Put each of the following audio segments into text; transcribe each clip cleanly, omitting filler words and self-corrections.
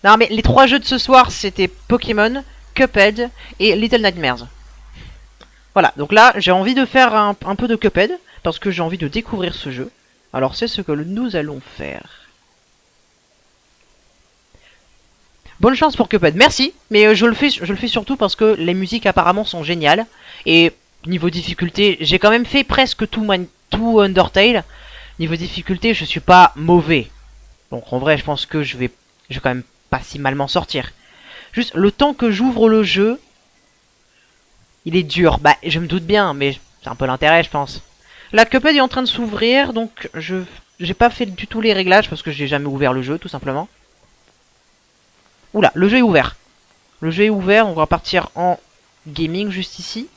Non mais les 3 jeux de ce soir c'était Pokémon, Cuphead et Little Nightmares. Voilà, donc là j'ai envie de faire un peu de Cuphead parce que j'ai envie de découvrir ce jeu. Alors c'est ce que nous allons faire. Bonne chance pour Cuphead, merci, mais je le fais surtout parce que les musiques apparemment sont géniales. Et niveau difficulté, j'ai quand même fait presque tout Undertale. Niveau difficulté, je suis pas mauvais. Donc en vrai, je pense que je vais quand même pas si mal m'en sortir. Juste le temps que j'ouvre le jeu, il est dur. Bah, je me doute bien, mais c'est un peu l'intérêt, je pense. La Cuphead est en train de s'ouvrir, donc j'ai pas fait du tout les réglages parce que j'ai jamais ouvert le jeu, tout simplement. Oula, le jeu est ouvert. Le jeu est ouvert, on va partir en gaming juste ici.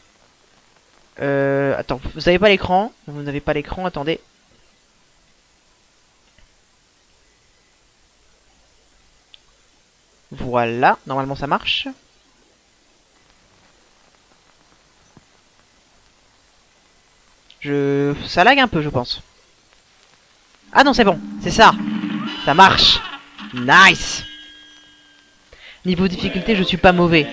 Attends, vous n'avez pas l'écran. Vous n'avez pas l'écran, attendez. Voilà, normalement ça marche. Ça lag un peu, je pense. Ah non, c'est bon, c'est ça. Ça marche. Nice. Niveau difficulté, je suis pas mauvais.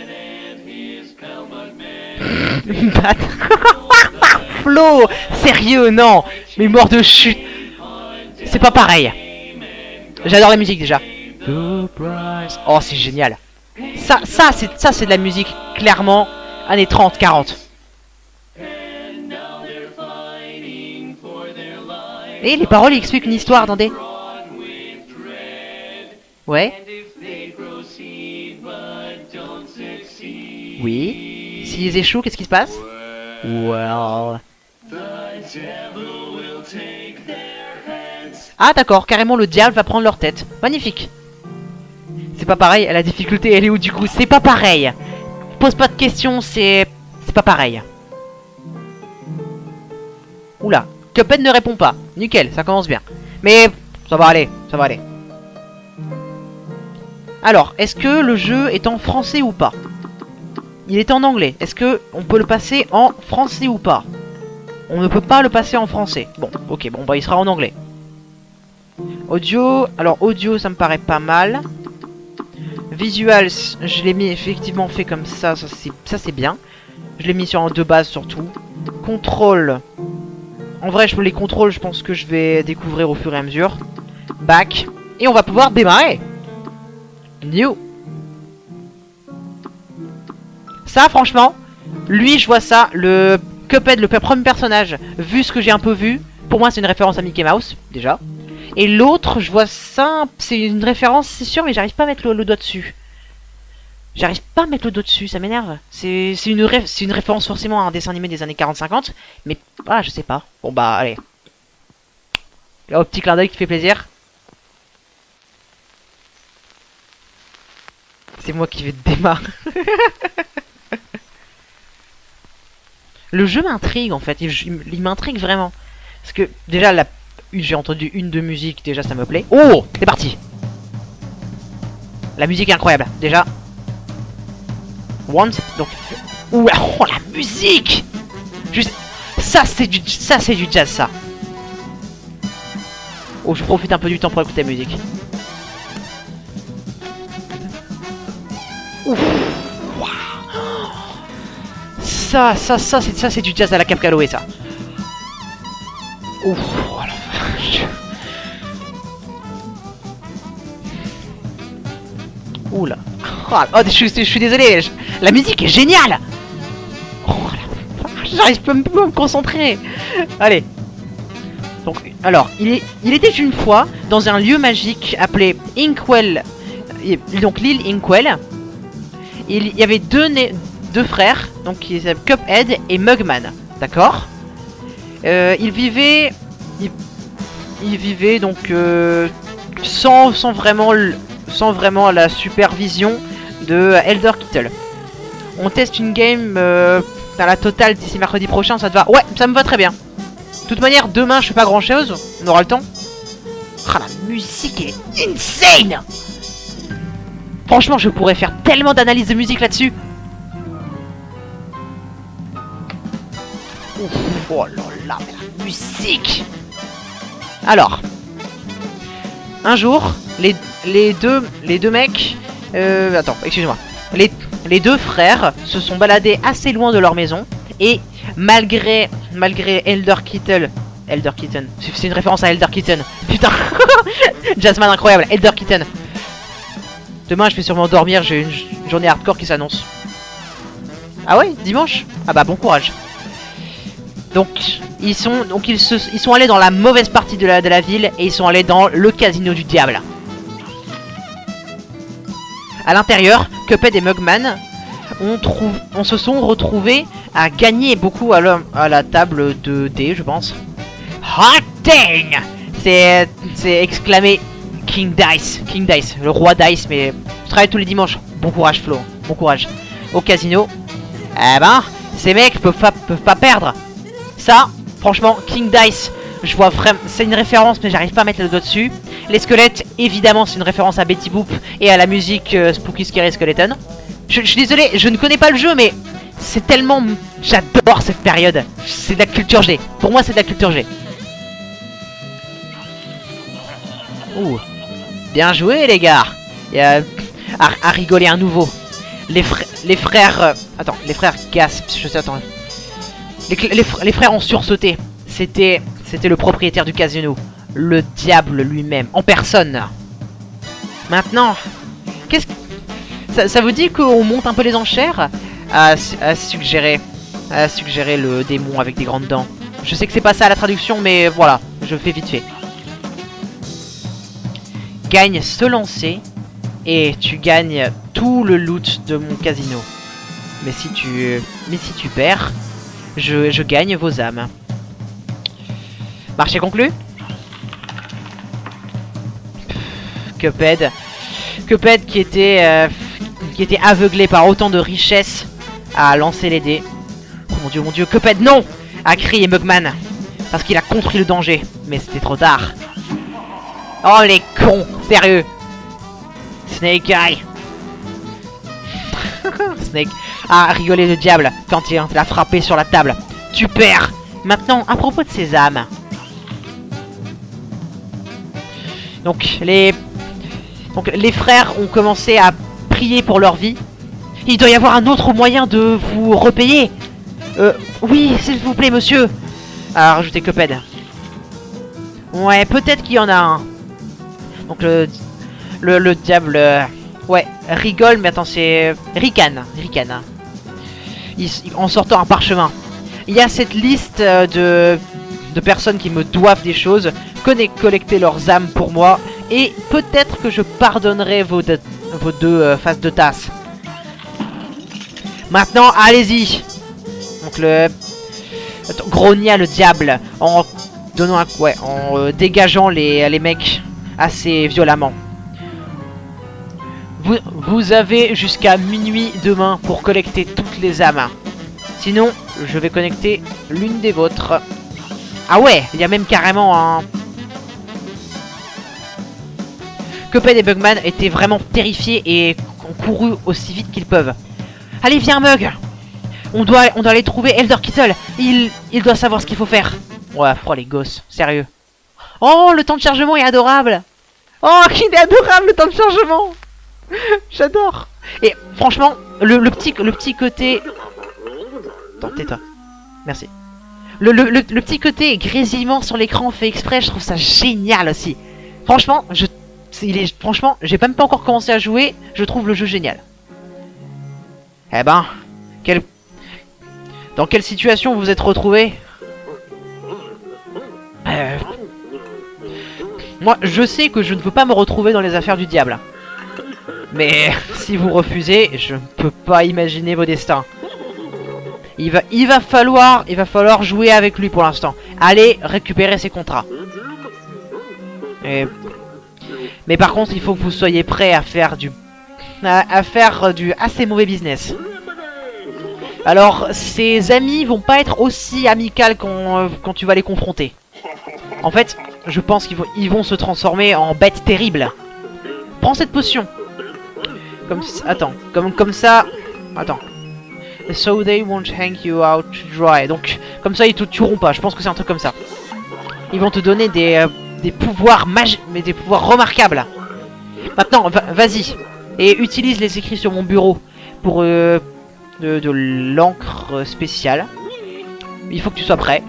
Flo, sérieux, non. Mais mort de chute. C'est pas pareil. J'adore la musique déjà. Oh, c'est génial. Ça c'est de la musique, clairement, années 30, 40. Et les paroles expliquent une histoire, attendez. Ouais. Oui. S'ils échouent, qu'est-ce qui se passe? Well. Ah d'accord, carrément le diable va prendre leur tête. Magnifique. C'est pas pareil, la difficulté elle est où du coup? C'est pas pareil. Pose pas de questions, c'est pas pareil. Oula, Cuphead ne répond pas. Nickel, ça commence bien. Mais ça va aller, ça va aller. Alors, est-ce que le jeu est en français ou pas? Il est en anglais. Est-ce que on peut le passer en français ou pas? On ne peut pas le passer en français. Bon, ok, bon bah il sera en anglais. Audio, alors audio ça me paraît pas mal. Visuals, je l'ai mis effectivement fait comme ça c'est bien. Je l'ai mis sur deux bases surtout. Contrôle. En vrai, les contrôles, je pense que je vais découvrir au fur et à mesure. Back. Et on va pouvoir démarrer. New. Ça, franchement, lui, je vois ça, le Cuphead, le premier personnage, vu ce que j'ai un peu vu, pour moi, c'est une référence à Mickey Mouse, déjà. Et l'autre, je vois ça, c'est une référence, c'est sûr, mais j'arrive pas à mettre le doigt dessus. J'arrive pas à mettre le doigt dessus, ça m'énerve. C'est une référence forcément à un dessin animé des années 40-50, mais ah, je sais pas. Bon bah, allez. Là, au petit clin d'œil qui fait plaisir. C'est moi qui vais démarrer. Le jeu m'intrigue en fait, il m'intrigue vraiment. Parce que déjà, j'ai entendu une de musique, déjà ça me plaît. Oh, c'est parti. La musique est incroyable, déjà. Once, donc... Ouh, oh la musique. Juste... Ça c'est du jazz ça. Oh, je profite un peu du temps pour écouter la musique. Ouf. Ça c'est du jazz à la Cap Calloway ça. Ouf, oh la vache. Oula. Oh, je suis désolé, la musique est géniale. Oh la vache, j'arrive pas à me concentrer. Allez. Donc, alors, il était une fois dans un lieu magique appelé Inkwell. Donc l'île Inkwell. Il y avait deux frères, donc qui s'appellent Cuphead et Mugman, d'accord. Ils vivaient donc sans vraiment la supervision de Elder Kittle. On teste une game dans la totale d'ici mercredi prochain, ça te va? Ouais, ça me va très bien. De toute manière, demain je fais pas grand chose, on aura le temps. Ah, la musique est insane. Franchement, je pourrais faire tellement d'analyses de musique là-dessus. Oh là là, mais la musique. Alors, un jour, les deux mecs, Attends, excuse-moi. Les deux frères se sont baladés assez loin de leur maison. Et malgré Elder Kitten, c'est une référence à Elder Kitten. Putain, Jasmine incroyable, Elder Kitten. Demain je vais sûrement dormir, j'ai une journée hardcore qui s'annonce. Ah ouais, dimanche? Ah bah bon courage. Donc ils sont allés dans la mauvaise partie de la ville et ils sont allés dans le casino du diable. À l'intérieur, Cuphead et Mugman on se sont retrouvés à gagner beaucoup à la table de dés, je pense. Hot dang! C'est exclamé King Dice, le roi Dice, mais je travaille tous les dimanches. Bon courage Flo, bon courage. Au casino, eh ben, ces mecs peuvent pas perdre. Ça, franchement, King Dice, je vois vraiment, c'est une référence, mais j'arrive pas à mettre le doigt dessus. Les squelettes, évidemment, c'est une référence à Betty Boop et à la musique Spooky Scary Skeleton. Je suis désolé, je ne connais pas le jeu, mais c'est tellement... J'adore cette période. C'est de la culture G. Pour moi, c'est de la culture G. Ouh. Bien joué, les gars. Il y a à rigoler un nouveau. Les frères... attends, les frères Gasp. Je sais, attends. Les frères ont sursauté. C'était le propriétaire du casino. Le diable lui-même, en personne. Maintenant, qu'est-ce que... Ça vous dit qu'on monte un peu les enchères à suggérer le démon avec des grandes dents. Je sais que c'est pas ça la traduction, mais voilà, je fais vite fait. Gagne se lancer et tu gagnes tout le loot de mon casino. Mais si tu perds, je gagne vos âmes. Marché conclu. Cuphead qui était aveuglé par autant de richesses a lancé les dés. Oh mon dieu, Cuphead non, a crié Mugman parce qu'il a compris le danger, mais c'était trop tard. Oh les cons, sérieux. Snake Eye. Snake a rigolé le diable quand il l'a frappé sur la table. Tu perds. Maintenant, à propos de ces âmes. Donc les frères ont commencé à prier pour leur vie. Il doit y avoir un autre moyen de vous repayer. Oui, s'il vous plaît, monsieur. A rajouté Cuphead. Ouais, peut-être qu'il y en a un. Donc le diable... ouais, rigole, mais attends, c'est... Ricane. En sortant un parchemin. Il y a cette liste de personnes qui me doivent des choses. Collecter leurs âmes pour moi. Et peut-être que je pardonnerai vos deux faces de tasse. Maintenant, allez-y. Donc grogna le diable en donnant un... Ouais, en dégageant les mecs assez violemment. Vous avez jusqu'à minuit demain pour collecter toutes les âmes. Sinon, je vais connecter l'une des vôtres. Ah ouais, il y a même carrément un... Cuphead et Mugman étaient vraiment terrifiés et ont couru aussi vite qu'ils peuvent. Allez, viens Mug. On doit aller trouver Elder Kittle. Il doit savoir ce qu'il faut faire. Ouais, froid les gosses, sérieux. Oh, le temps de chargement est adorable. Oh, il est adorable le temps de chargement. J'adore. Et franchement, le petit côté... Attends, tais-toi. Merci. Le petit côté grésillement sur l'écran fait exprès, je trouve ça génial aussi. Franchement, franchement, j'ai même pas encore commencé à jouer, je trouve le jeu génial. Eh ben, dans quelle situation vous vous êtes retrouvés? Moi, je sais que je ne veux pas me retrouver dans les affaires du diable. Mais si vous refusez, je ne peux pas imaginer vos destins. Il va falloir jouer avec lui pour l'instant. Allez récupérer ses contrats. Mais par contre, il faut que vous soyez prêts à faire du assez mauvais business. Alors, ses amis vont pas être aussi amicales quand tu vas les confronter. En fait, je pense qu'ils vont se transformer en bêtes terribles. Prends cette potion. Comme ça. Attends. So they won't hang you out to dry. Donc, comme ça, ils te tueront pas. Je pense que c'est un truc comme ça. Ils vont te donner des pouvoirs magiques, mais des pouvoirs remarquables. Maintenant, vas-y. Et utilise les écrits sur mon bureau pour de l'encre spéciale. Il faut que tu sois prêt.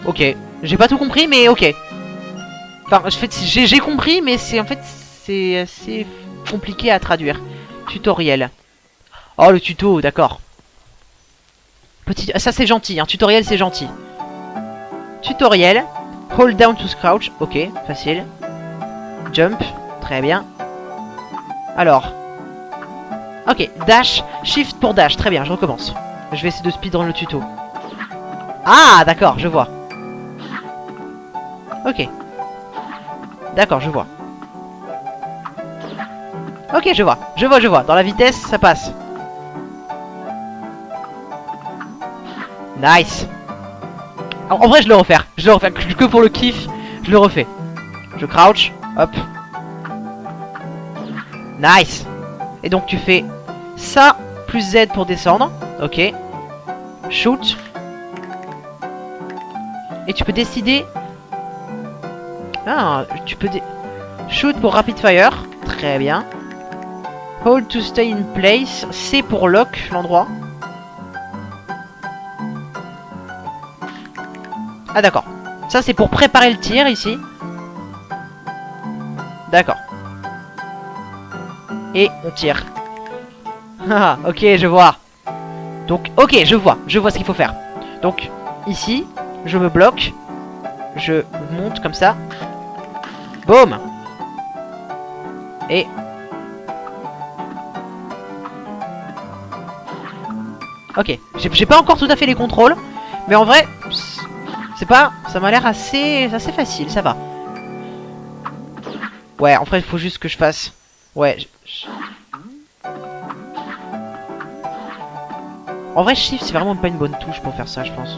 Ok. J'ai pas tout compris, mais ok. Enfin, en fait, j'ai compris, mais c'est en fait c'est assez compliqué à traduire. Tutoriel. Oh, le tuto, d'accord. Petit, ça c'est gentil, hein. Tutoriel c'est gentil. Tutoriel. Hold down to crouch. Ok, facile. Jump. Très bien. Alors. Ok, dash. Shift pour dash. Très bien, je recommence. Je vais essayer de speedrun le tuto. Ah, d'accord, je vois. Ok. D'accord, je vois. Ok, je vois. Je vois. Dans la vitesse, ça passe. Nice. En vrai, je le refais. Que pour le kiff, je le refais. Je crouch. Hop. Nice. Et donc, tu fais ça plus Z pour descendre. Ok. Shoot. Et tu peux décider... Ah, tu peux... Shoot pour rapid fire. Très bien. Hold to stay in place. C pour lock l'endroit. Ah d'accord. Ça c'est pour préparer le tir ici. D'accord. Et on tire. Ah ok, je vois. Donc ok, je vois ce qu'il faut faire. Donc ici, je me bloque. Je monte comme ça. Boum. Et... Ok, j'ai pas encore tout à fait les contrôles. Mais en vrai, c'est pas... Ça m'a l'air assez facile, ça va. Ouais, en fait, il faut juste que je fasse... Ouais, En vrai, Shift, c'est vraiment pas une bonne touche pour faire ça, je pense.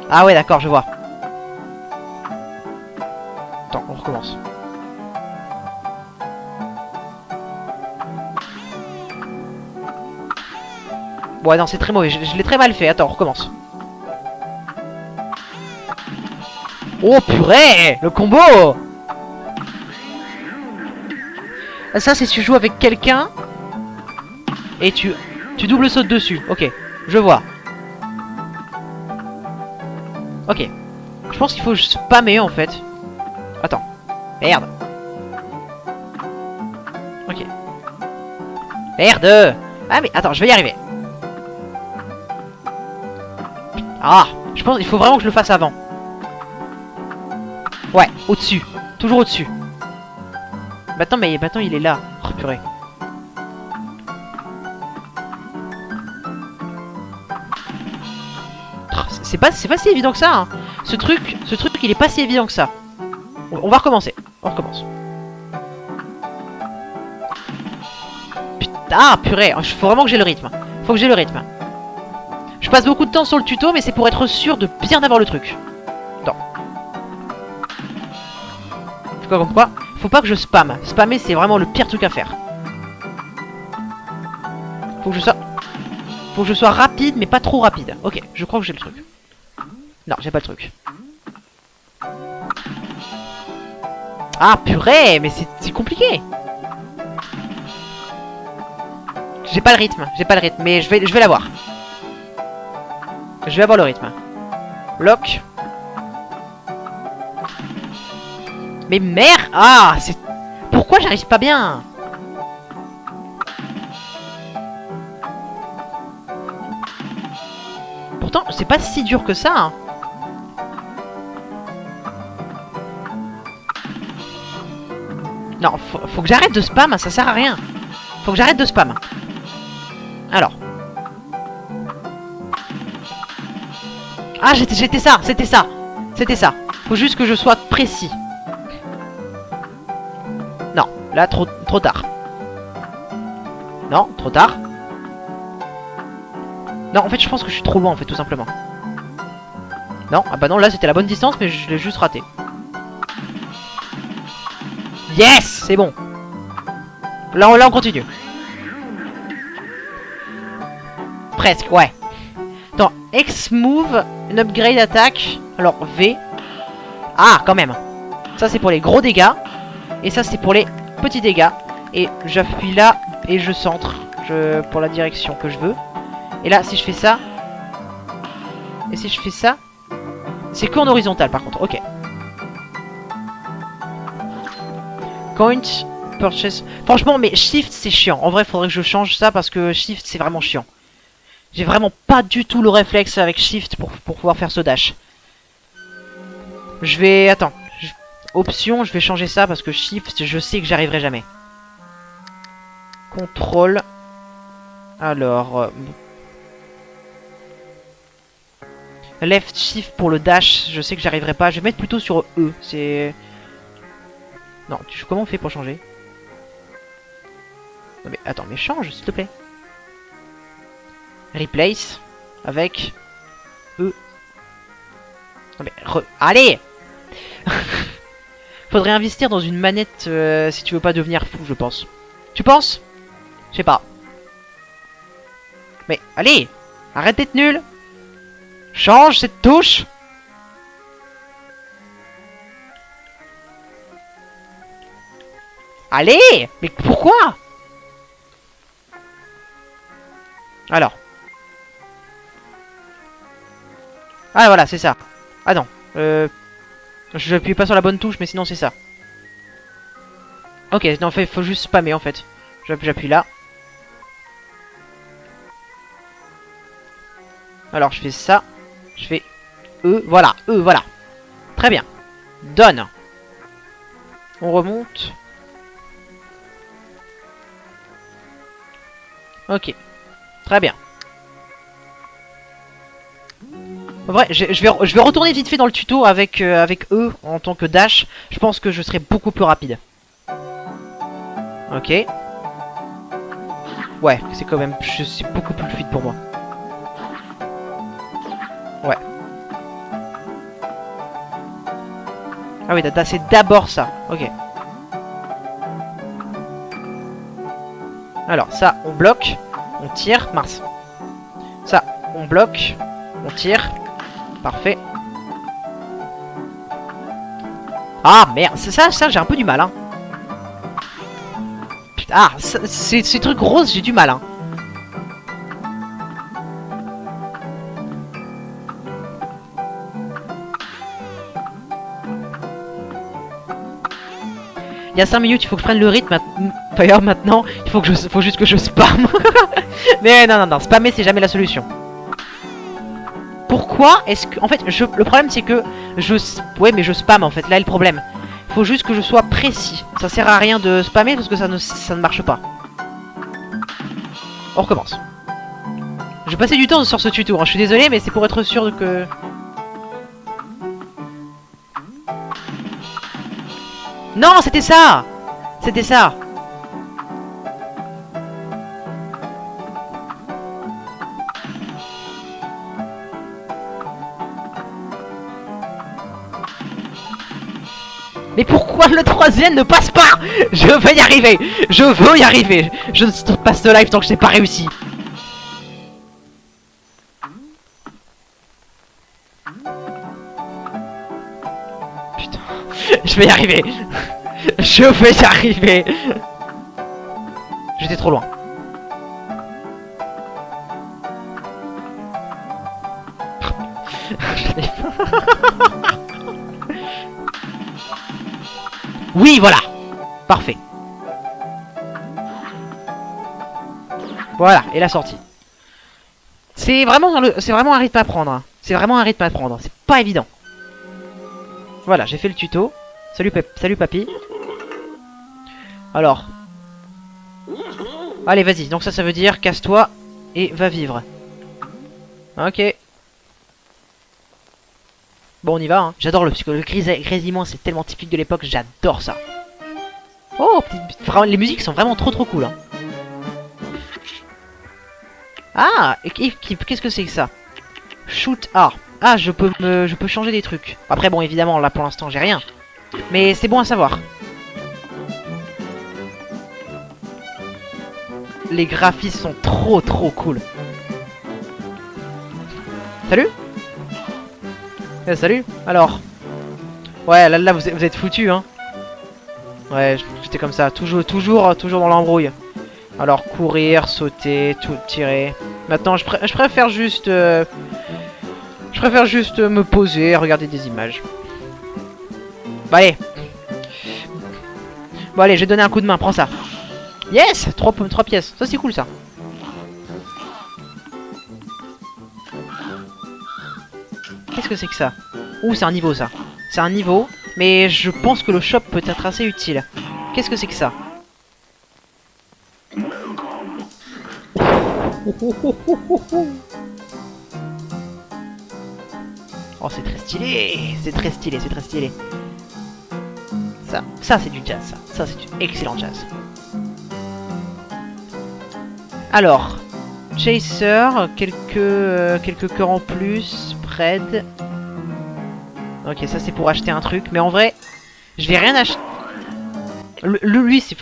Ah ouais, d'accord, je vois. Attends, on recommence. Ouais, non, c'est très mauvais. Je l'ai très mal fait. Attends, on recommence. Oh, purée! Le combo! Ça, c'est si tu joues avec quelqu'un et tu double sautes dessus. Ok, je vois. Ok. Je pense qu'il faut spammer, en fait. Attends. Merde. Ok. Merde! Ah, mais attends, je vais y arriver. Ah, je pense qu'il faut vraiment que je le fasse avant. Ouais, au-dessus. Toujours au-dessus. Maintenant, mais maintenant il est là. Oh purée. C'est pas si évident que ça, hein. Ce truc il est pas si évident que ça. On va recommencer. On recommence. Putain, ah, purée. Faut vraiment que j'ai le rythme. Faut que j'ai le rythme. Je passe beaucoup de temps sur le tuto, mais c'est pour être sûr de bien avoir le truc. Attends. C'est quoi comme quoi? Faut pas que je spamme. Spammer, c'est vraiment le pire truc à faire. Faut que je sois rapide, mais pas trop rapide. Ok, je crois que j'ai le truc. Non, j'ai pas le truc. Ah, purée, mais c'est compliqué. J'ai pas le rythme, mais je vais l'avoir. Je vais avoir le rythme. Lock. Mais merde. Ah, c'est... Pourquoi j'arrive pas bien? Pourtant, c'est pas si dur que ça, hein. Non, faut que j'arrête de spam, ça sert à rien. Faut que j'arrête de spam. Alors. Ah, c'était ça. Faut juste que je sois précis. Non, là, trop tard. Non, trop tard. Non, en fait, je pense que je suis trop loin, en fait, tout simplement. Non, ah bah non, là, c'était la bonne distance, mais je l'ai juste raté. Yes, c'est bon. Là, on continue. Presque, ouais. Attends, X move, une upgrade attaque. Alors, V. Ah, quand même. Ça, c'est pour les gros dégâts. Et ça, c'est pour les petits dégâts. Et j'appuie là et je centre pour la direction que je veux. Et là, si je fais ça... Et si je fais ça... C'est qu'en horizontal par contre, ok. Coin, purchase... Franchement, mais shift c'est chiant. En vrai, faudrait que je change ça parce que shift c'est vraiment chiant. J'ai vraiment pas du tout le réflexe avec shift pour pouvoir faire ce dash. Je vais... Attends. Option, je vais changer ça parce que shift, je sais que j'y arriverai jamais. Contrôle. Alors... Left shift pour le dash, je sais que j'arriverai pas. Je vais mettre plutôt sur E. C'est... Non, comment on fait pour changer? Non mais attends, mais change s'il te plaît. Replace avec E. Non mais allez. Faudrait investir dans une manette si tu veux pas devenir fou, je pense. Tu penses? Je sais pas. Mais allez, arrête d'être nul. Change cette touche. Allez. Mais pourquoi? Alors. Ah voilà, c'est ça. Ah non. J'appuie pas sur la bonne touche, mais sinon c'est ça. Ok, non, faut juste spammer en fait. J'appuie là. Alors je fais ça. Je fais E, voilà, E, voilà. Très bien. Donne. On remonte. Ok. Très bien. En vrai, je vais retourner vite fait dans le tuto avec E en tant que dash. Je pense que je serai beaucoup plus rapide. Ok. Ouais, c'est quand même... C'est beaucoup plus fluide pour moi. Ouais. Ah oui, c'est d'abord ça. Ok. Alors, ça, on bloque. On tire. Mince. Ça, on bloque. On tire. Parfait. Ah, merde. Ça j'ai un peu du mal, hein. Putain, ah, ces trucs roses, j'ai du mal, hein. Il y a 5 minutes, il faut que je prenne le rythme. D'ailleurs, maintenant, faut juste que je spam. Mais non, spammer, c'est jamais la solution. Pourquoi est-ce que... En fait, le problème, c'est que ouais, mais je spam, en fait. Là est le problème. Faut juste que je sois précis. Ça sert à rien de spammer parce que ça ne marche pas. On recommence. Je vais passer du temps sur ce tuto, hein. Je suis désolé, mais c'est pour être sûr que... Non, c'était ça. C'était ça. Mais pourquoi le troisième ne passe pas? Je veux y arriver. Je veux y arriver. Je ne stoppe pas ce live tant que je n'ai pas réussi. Putain. Je vais y arriver. Je vais y arriver. J'étais trop loin. Oui, voilà. Parfait. Voilà, et la sortie. C'est vraiment un rythme à prendre, hein. C'est vraiment un rythme à prendre. C'est pas évident. Voilà, j'ai fait le tuto. Salut, salut papy. Alors. Allez, vas-y. Donc ça veut dire casse-toi et va vivre. Ok. Bon, on y va, hein. J'adore le grésillement, c'est tellement typique de l'époque, j'adore ça. Oh, les musiques sont vraiment trop cool, hein. Ah, qu'est-ce que c'est que ça? Shoot A. Ah, je peux changer des trucs. Après, bon, évidemment, là, pour l'instant, j'ai rien. Mais c'est bon à savoir. Les graphismes sont trop cool. Salut. Salut. Alors. Ouais, là vous êtes foutus, hein. Ouais, j'étais comme ça, toujours dans l'embrouille. Alors courir, sauter, tout tirer. Maintenant, je préfère juste, je préfère juste me poser, regarder des images. Bon allez. Bon allez, je vais donner un coup de main, prends ça. Yes, 3 pièces, ça c'est cool ça. Qu'est-ce que c'est que ça? Ouh, c'est un niveau ça. C'est un niveau, mais je pense que le shop peut être assez utile. Qu'est-ce que c'est que ça? Oh, c'est très stylé. C'est très stylé, c'est très stylé. Ça c'est du jazz, ça. Ça c'est du excellent jazz. Alors, Chaser, quelques cœurs en plus, Pred. Ok, ça c'est pour acheter un truc, mais en vrai, je vais rien acheter. Lui, c'est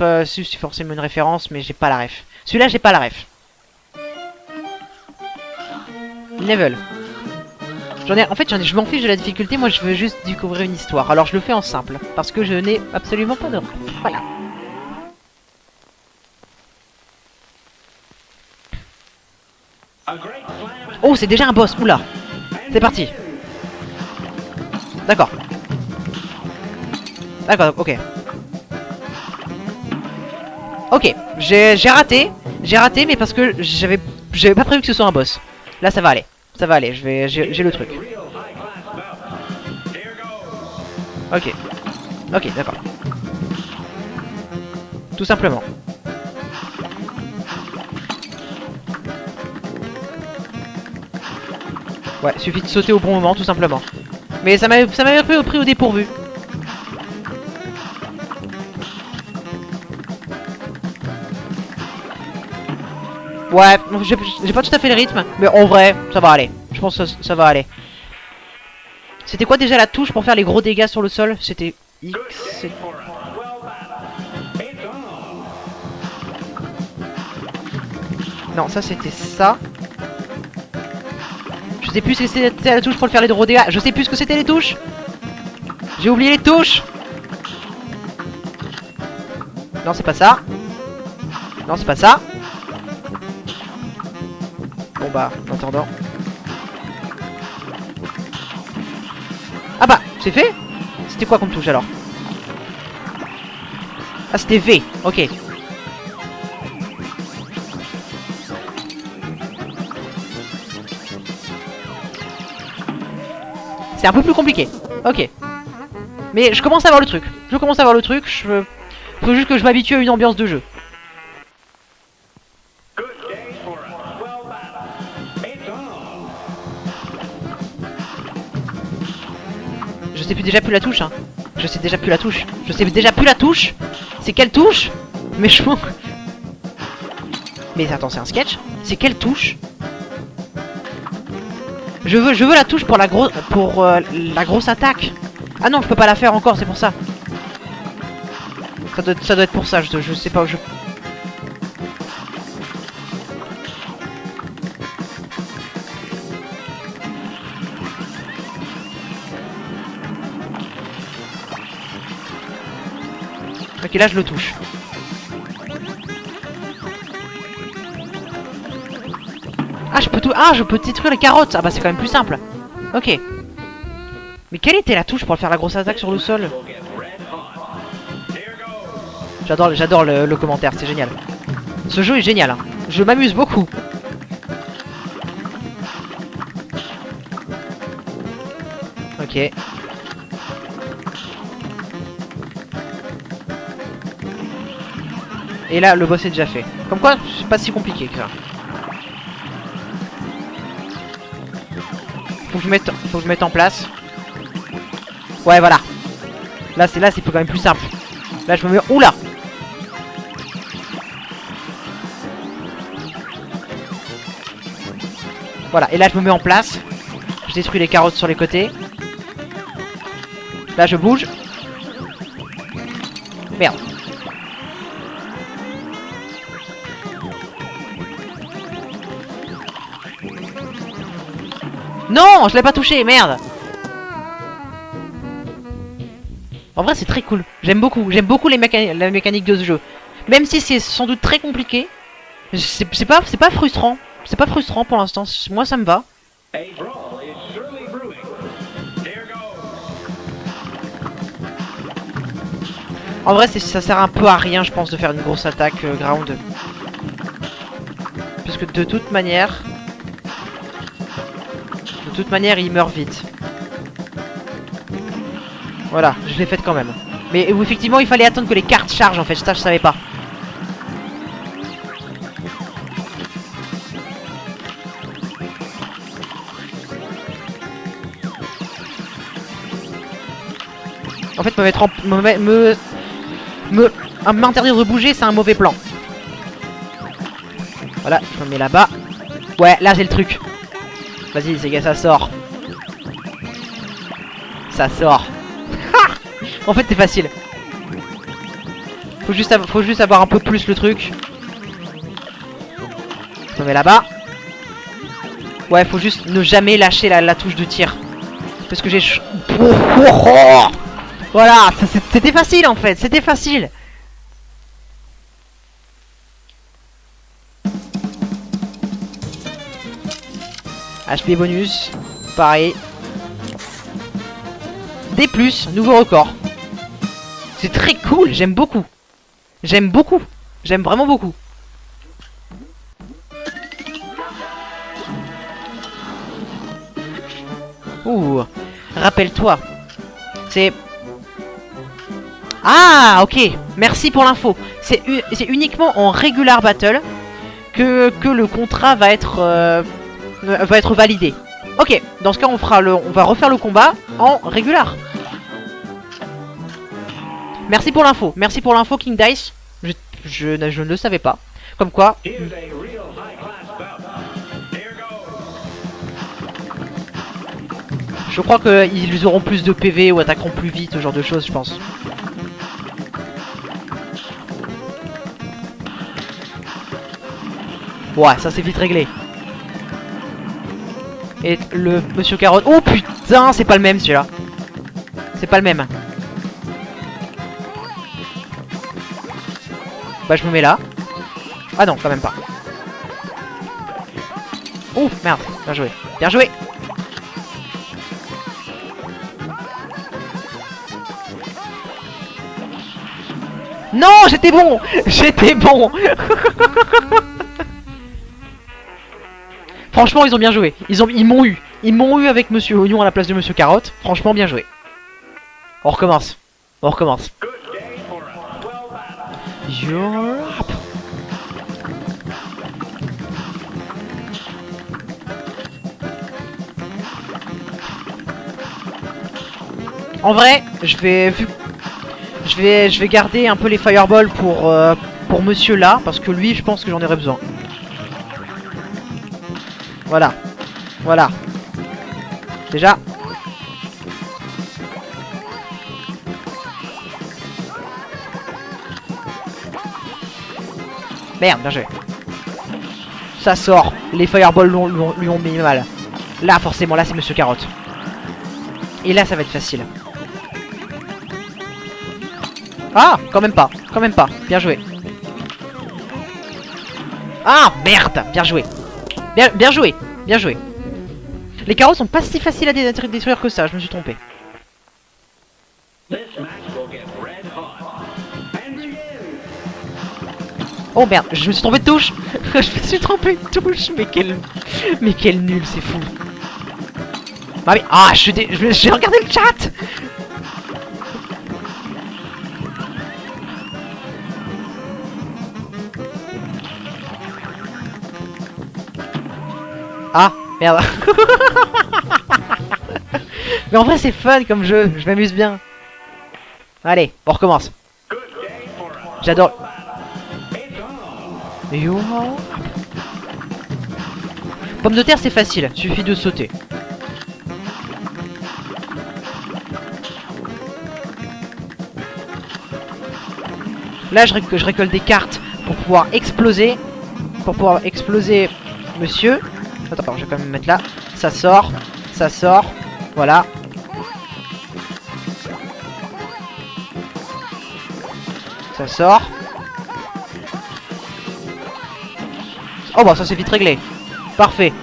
forcément une référence, mais j'ai pas la ref. Celui-là, j'ai pas la ref. Level. En fait, je m'en fiche de la difficulté, moi je veux juste découvrir une histoire. Alors je le fais en simple, parce que je n'ai absolument pas de ref. Voilà. Oh, c'est déjà un boss, oula. C'est parti. D'accord. D'accord, ok. Ok, j'ai raté. J'ai raté, mais parce que j'avais pas prévu que ce soit un boss. Là, ça va aller. Ça va aller, j'ai le truc. Ok. Ok, d'accord. Tout simplement. Ouais, suffit de sauter au bon moment, tout simplement. Mais ça m'avait pris au dépourvu. Ouais, j'ai pas tout à fait le rythme, mais en vrai, ça va aller. Je pense que ça va aller. C'était quoi déjà la touche pour faire les gros dégâts sur le sol? C'était X. Non, ça c'était ça. Je sais plus ce que c'était la touche pour faire les gros dégâts. Je sais plus ce que c'était les touches. J'ai oublié les touches. Non, c'est pas ça. Non, c'est pas ça. Bon bah, en attendant. Ah bah, c'est fait. C'était quoi comme touche alors? Ah, c'était V, ok. C'est un peu plus compliqué, ok. Mais je commence à voir le truc. Faut juste que je m'habitue à une ambiance de jeu. Je sais plus déjà plus la touche, hein. Je sais déjà plus la touche. C'est quelle touche? Mais je m'en... Mais attends, c'est un sketch? C'est quelle touche? Je veux la touche pour la grosse attaque. Ah non, je peux pas la faire encore, c'est pour ça. Ça doit être pour ça, je sais pas où je... Ok, là je le touche. Ah, je peux détruire les carottes. Ah bah c'est quand même plus simple. Ok. Mais quelle était la touche pour faire la grosse attaque sur le sol? J'adore le commentaire, c'est génial. Ce jeu est génial, hein. Je m'amuse beaucoup. Ok. Et là, le boss est déjà fait. Comme quoi, c'est pas si compliqué que ça. Faut que je mette en place. Ouais, voilà. Là, c'est quand même plus simple. Là, je me mets... Oula! Voilà, et là, je me mets en place. Je détruis les carottes sur les côtés. Là, je bouge. Merde. Non, je l'ai pas touché, merde. En vrai, c'est très cool. J'aime beaucoup. J'aime beaucoup la mécanique de ce jeu. Même si c'est sans doute très compliqué. C'est pas frustrant. C'est pas frustrant pour l'instant. Moi, ça me va. En vrai, ça sert un peu à rien, je pense, de faire une grosse attaque ground. Puisque de toute manière, il meurt vite. Voilà, je l'ai faite quand même. Mais effectivement, il fallait attendre que les cartes chargent, en fait. Ça, je savais pas. En fait, m'interdire de bouger, c'est un mauvais plan. Voilà, je me mets là-bas. Ouais, là, j'ai le truc. Vas-y, c'est que ça sort. Ça sort. En fait, c'est facile. Faut juste avoir un peu plus le truc. Je me mets là-bas. Ouais, faut juste ne jamais lâcher la touche de tir. Parce que j'ai... Voilà, c'était facile en fait, c'était facile. HP bonus, pareil. D+, nouveau record. C'est très cool, j'aime beaucoup. J'aime beaucoup, j'aime vraiment beaucoup. Ouh, rappelle-toi. C'est... Ah, ok, merci pour l'info. C'est uniquement en regular battle que le contrat va être validé. Ok, dans ce cas, on va refaire le combat en regular. Merci pour l'info, King Dice. Je ne le savais pas. Comme quoi. Je crois qu'ils auront plus de PV ou attaqueront plus vite, ce genre de choses, je pense. Ouais, ça c'est vite réglé. Et le Monsieur Carotte... Oh putain, c'est pas le même celui-là. C'est pas le même. Bah je me mets là. Ah non, quand même pas. Oh merde, bien joué. Bien joué. Non, j'étais bon. J'étais bon. Franchement, ils ont bien joué. Ils m'ont eu. Ils m'ont eu avec Monsieur Oignon à la place de Monsieur Carotte. Franchement, bien joué. On recommence. On recommence. You're... En vrai, je vais garder un peu les fireballs pour Monsieur là, parce que lui, je pense que j'en aurai besoin. Voilà. Voilà. Déjà. Merde, bien joué. Ça sort. Les fireballs lui ont mis mal. Là, forcément, là, c'est Monsieur Carotte. Et là, ça va être facile. Ah, quand même pas. Quand même pas. Bien joué. Ah, merde. Bien joué. Bien joué. Bien joué. Les carottes sont pas si faciles à détruire que ça. Je me suis trompé. Oh merde, je me suis trompé de touche. Je me suis trompé de touche. Mais quel nul, c'est fou. Ah, j'ai regardé le chat. Ah, merde. Mais en vrai, c'est fun comme jeu. Je m'amuse bien. Allez, on recommence. J'adore. Yo. Pomme de terre, c'est facile. Suffit de sauter. Là, je récolte des cartes pour pouvoir exploser. Monsieur. Attends, je vais quand même mettre là. Ça sort. Ça sort. Voilà. Ça sort. Oh bah ça c'est vite réglé. Parfait.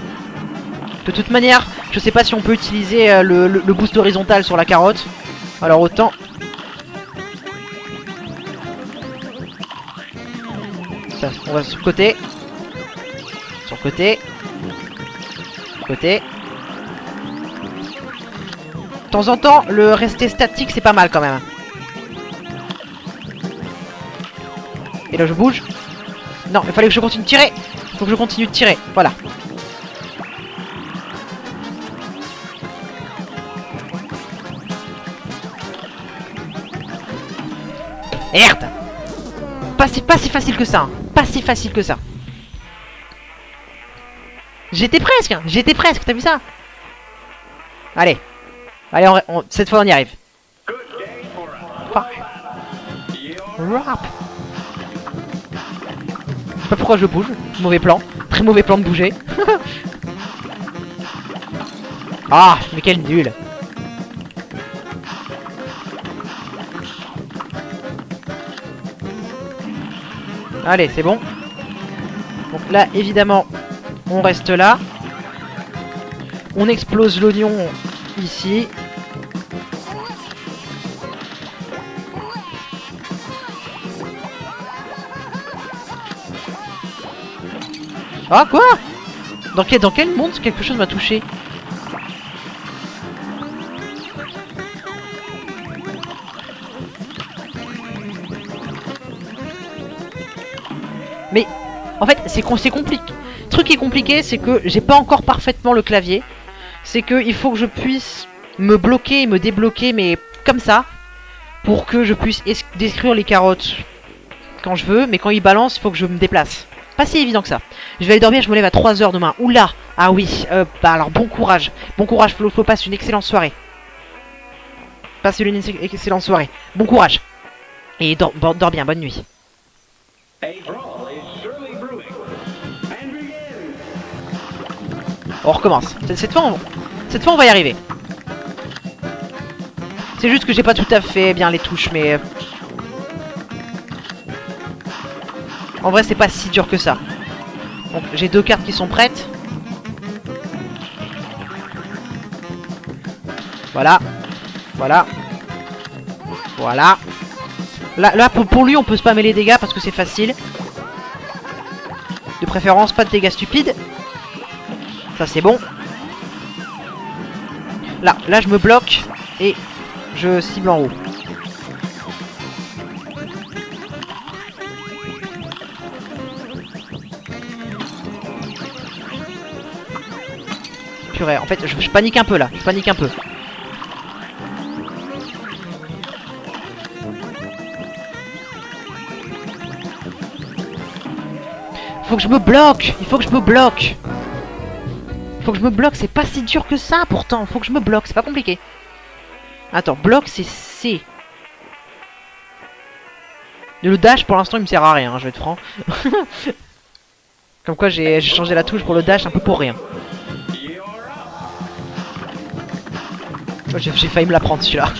De toute manière, je sais pas si on peut utiliser le boost horizontal sur la carotte. Alors autant... Ça, on va sur le côté. Sur le côté. Côté. De temps en temps, le rester statique c'est pas mal quand même. Et là je bouge. Non, il fallait que je continue de tirer. Faut que je continue de tirer. Voilà. Merde. Pas si facile que ça. Hein. Pas si facile que ça. J'étais presque, t'as vu ça? Allez. Allez, cette fois on y arrive. Rap. Je sais pas pourquoi je bouge. Mauvais plan. Très mauvais plan de bouger. Ah, mais quel nul. Allez, c'est bon. Donc là, évidemment, on reste là. On explose l'oignon ici. Ah, quoi? Dans quel monde quelque chose m'a touché? Mais en fait c'est compliqué. Le truc qui est compliqué c'est que j'ai pas encore parfaitement le clavier. C'est que il faut que je puisse me bloquer et me débloquer mais comme ça. Pour que je puisse détruire les carottes quand je veux. Mais quand ils balancent il faut que je me déplace. Pas si évident que ça. Je vais aller dormir, je me lève à 3 h demain. Oula. Ah oui, bah alors bon courage. Bon courage Flo, passe une excellente soirée. Passe une excellente soirée. Bon courage. Et dors bien, bonne nuit. On recommence. Cette fois on va y arriver. C'est juste que j'ai pas tout à fait bien les touches, mais... En vrai, c'est pas si dur que ça. Donc, j'ai 2 cartes qui sont prêtes. Voilà. Voilà. Voilà. Là pour lui, on peut spammer les dégâts parce que c'est facile. De préférence, pas de dégâts stupides. Ça, c'est bon. Là, je me bloque et je cible en haut. Purée, en fait, je panique un peu là. Je panique un peu. Faut que je me bloque. Il faut que je me bloque. Faut que je me bloque. C'est pas si dur que ça pourtant. Faut que je me bloque. C'est pas compliqué. Attends, bloc c'est C. Le dash pour l'instant il me sert à rien, hein, je vais être franc. Comme quoi j'ai changé la touche pour le dash un peu pour rien. Oh, j'ai failli me la prendre celui-là.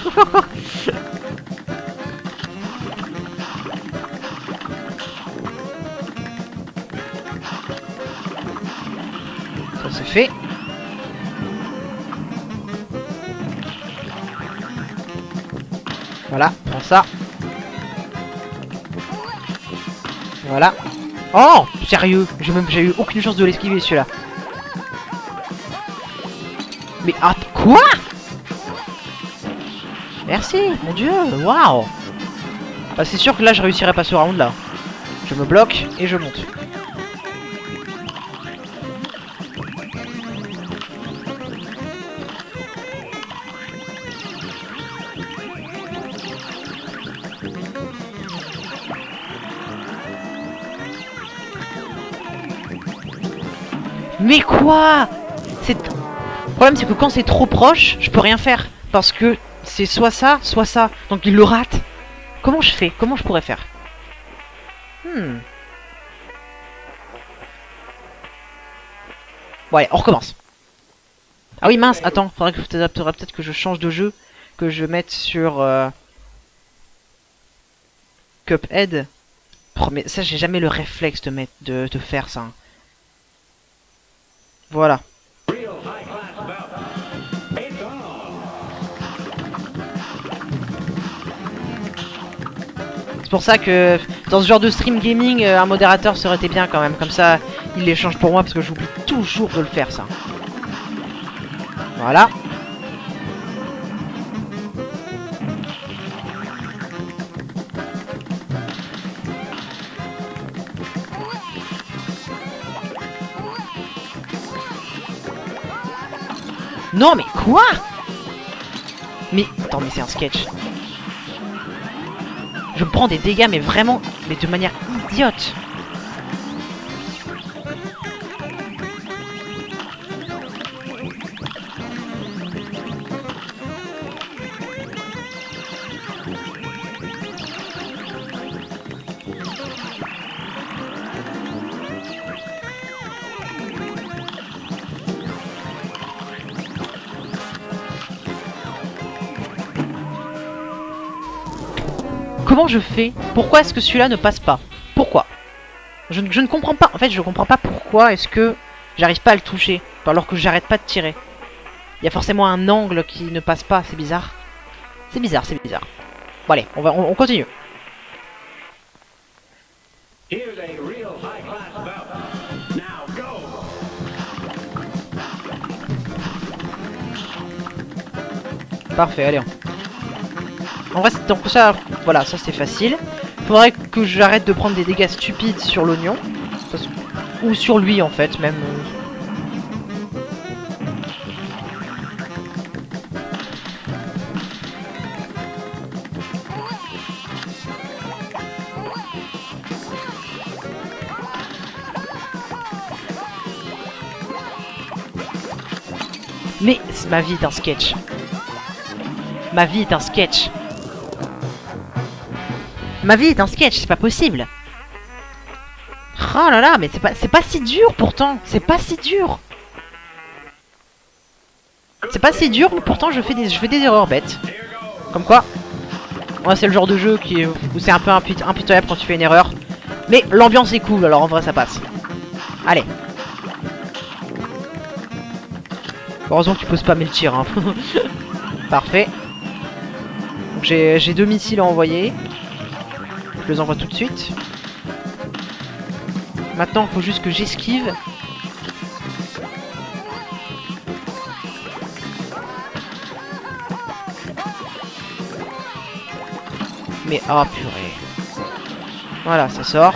Ça c'est fait. Voilà, prends ça. Voilà. Oh, sérieux, j'ai eu aucune chance de l'esquiver celui-là. Mais ah, quoi? Merci, mon dieu, waouh. Bah, c'est sûr que là je réussirai pas ce round là. Je me bloque et je monte. Mais quoi? Le problème c'est que quand c'est trop proche, je peux rien faire. Parce que c'est soit ça, soit ça. Donc il le rate. Comment je fais? Comment je pourrais faire? Bon allez, on recommence. Ah oui mince, attends, faudrait peut-être que je change de jeu. Que je mette sur... Cuphead. Oh, mais ça, j'ai jamais le réflexe de faire ça. Voilà. C'est pour ça que dans ce genre de stream gaming, un modérateur serait été bien quand même. Comme ça, il les change pour moi parce que j'oublie toujours de le faire ça. Voilà. Non mais quoi? Mais attends, mais c'est un sketch. Je me prends des dégâts mais vraiment, mais de manière idiote. Comment je fais? Pourquoi est-ce que celui-là ne passe pas? Pourquoi? Je ne comprends pas. En fait, je comprends pas pourquoi est-ce que j'arrive pas à le toucher alors que j'arrête pas de tirer. Il y a forcément un angle qui ne passe pas. C'est bizarre. C'est bizarre, c'est bizarre. Bon allez, on continue. Parfait, allez. En vrai, donc ça, voilà, ça c'est facile. Faudrait que j'arrête de prendre des dégâts stupides sur l'oignon. Ou sur lui en fait, même. Mais ma vie est un sketch. Ma vie est un sketch. Ma vie est un sketch, c'est pas possible. Oh là là, mais c'est pas si dur pourtant. C'est pas si dur. C'est pas si dur, mais pourtant je fais des erreurs bêtes. Comme quoi. Ouais, c'est le genre de jeu où c'est un peu impitoyable quand tu fais une erreur. Mais l'ambiance est cool, alors en vrai ça passe. Allez. Heureusement que tu peux spammer le tir. Hein. Parfait. J'ai 2 missiles à envoyer. Je les envoie tout de suite. Maintenant, il faut juste que j'esquive. Mais oh purée. Voilà, ça sort.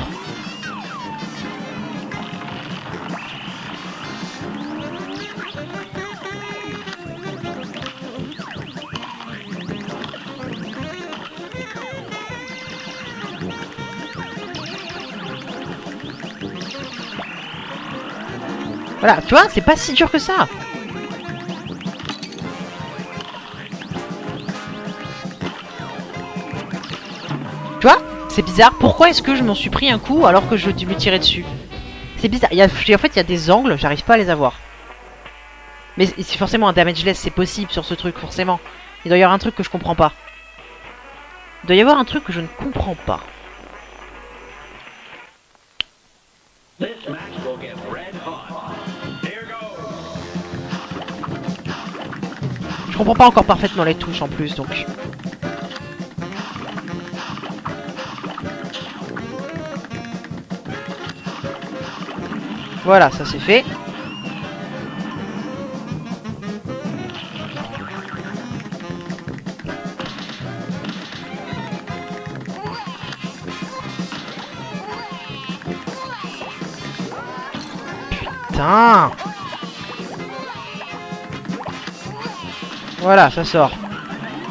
Voilà, tu vois, c'est pas si dur que ça. Tu vois, c'est bizarre. Pourquoi est-ce que je m'en suis pris un coup alors que je lui tirais dessus? C'est bizarre. En fait, il y a des angles, j'arrive pas à les avoir. Mais c'est forcément un damageless, c'est possible sur ce truc, forcément. Il doit y avoir un truc que je comprends pas. Il doit y avoir un truc que je ne comprends pas. Je comprends pas encore parfaitement les touches en plus, donc... Voilà, ça c'est fait. Putain! Voilà, ça sort.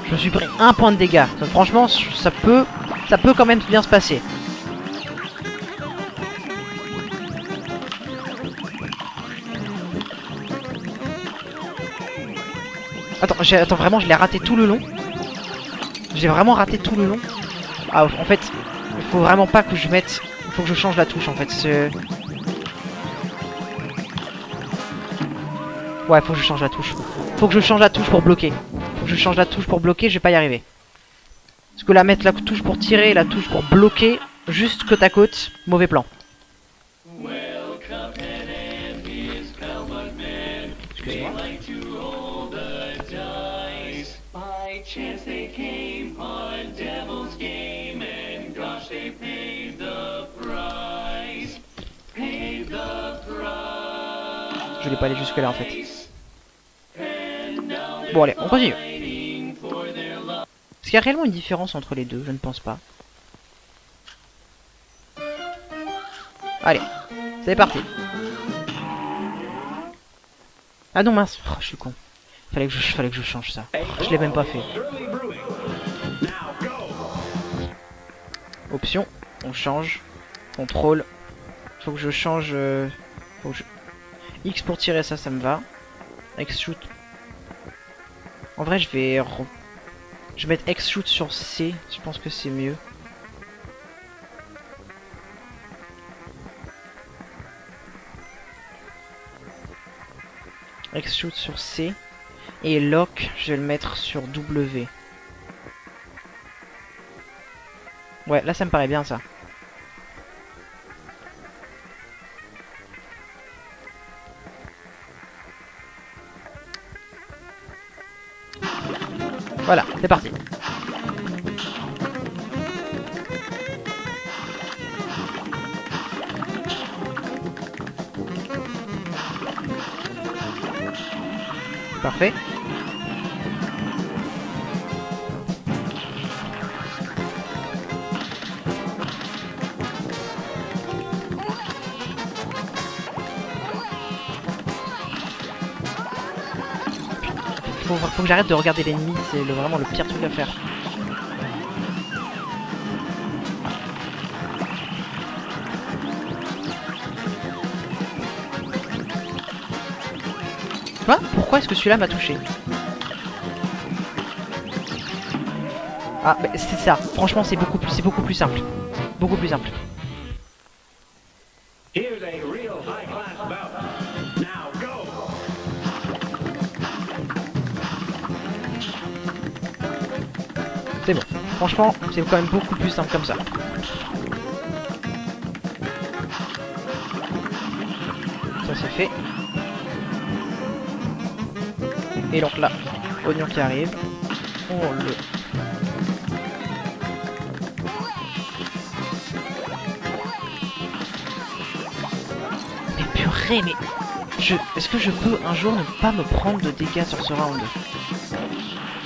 Je me suis pris 1 point de dégâts. Donc, franchement, ça peut quand même bien se passer. Attends, vraiment, je l'ai raté tout le long. J'ai vraiment raté tout le long. Ah, en fait, il faut vraiment pas que je mette... Il faut que je change la touche, en fait. Ouais, faut que je change la touche. Faut que je change la touche pour bloquer. Faut que je change la touche pour bloquer, je vais pas y arriver. Parce que là, mettre la touche pour tirer et la touche pour bloquer, juste côte à côte, mauvais plan. Excusez-moi. Je voulais pas aller jusque là en fait. Bon allez, on continue. Est-ce qu'il y a réellement une différence entre les deux? Je ne pense pas. Allez, c'est parti. Ah non mince, oh, je suis con. Fallait que je change ça. Je l'ai même pas fait. Option, on change. Contrôle. Faut que je change. Faut que je... X pour tirer ça, ça me va. X shoot. En vrai, je vais mettre X shoot sur C. Je pense que c'est mieux. X shoot sur C. Et lock, je vais le mettre sur W. Ouais, là ça me paraît bien ça. Voilà, c'est parti. Parfait. Faut que j'arrête de regarder l'ennemi, c'est vraiment le pire truc à faire. Quoi? Pourquoi est-ce que celui-là m'a touché? Ah, bah, c'est ça. Franchement, c'est beaucoup plus simple. Beaucoup plus simple. C'est bon. Franchement, c'est quand même beaucoup plus simple comme ça. Ça c'est fait. Et donc là, oignon qui arrive. On le... Mais purée, mais... Est-ce que je peux un jour ne pas me prendre de dégâts sur ce round?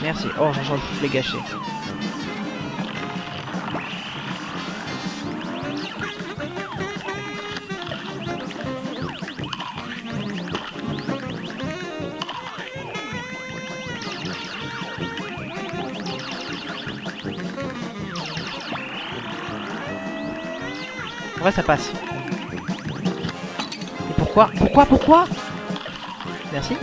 Merci. Oh, je l'ai gâché. En vrai, ça passe. Et pourquoi? Pourquoi? Merci.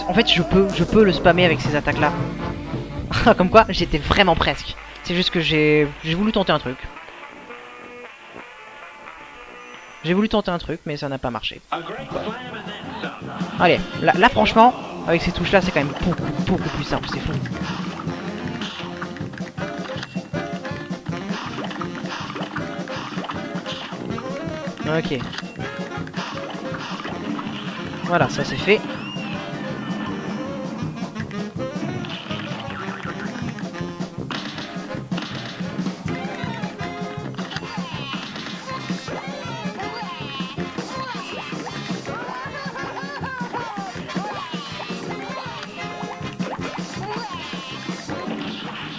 En fait, je peux le spammer avec ces attaques-là. Comme quoi, j'étais vraiment presque. C'est juste que j'ai voulu tenter un truc. J'ai voulu tenter un truc, mais ça n'a pas marché. Allez, là franchement, avec ces touches-là, c'est quand même beaucoup plus simple, c'est fou. Ok. Voilà, ça c'est fait.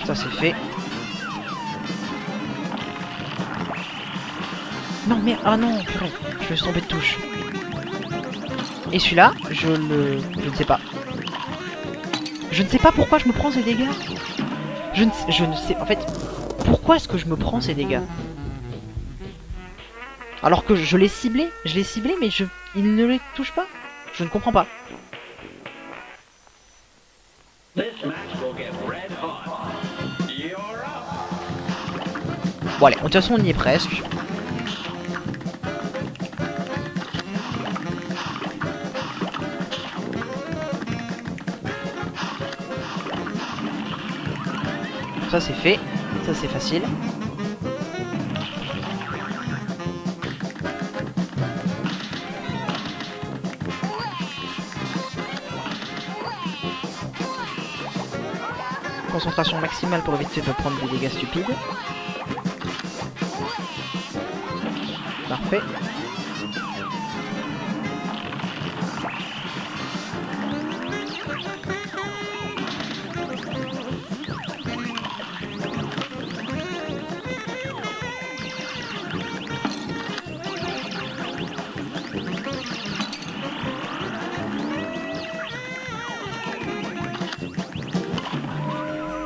Ça c'est fait. Non mais ah non, purée, je suis tombé de touche. Et celui-là, je ne sais pas. Je ne sais pas pourquoi je me prends ces dégâts. Je ne sais en fait pourquoi est-ce que je me prends ces dégâts. Alors que je l'ai ciblé, mais il ne les touche pas. Je ne comprends pas. Bon allez, de toute façon on y est presque. Ça c'est fait, ça c'est facile. Concentration maximale pour éviter de prendre des dégâts stupides. Parfait.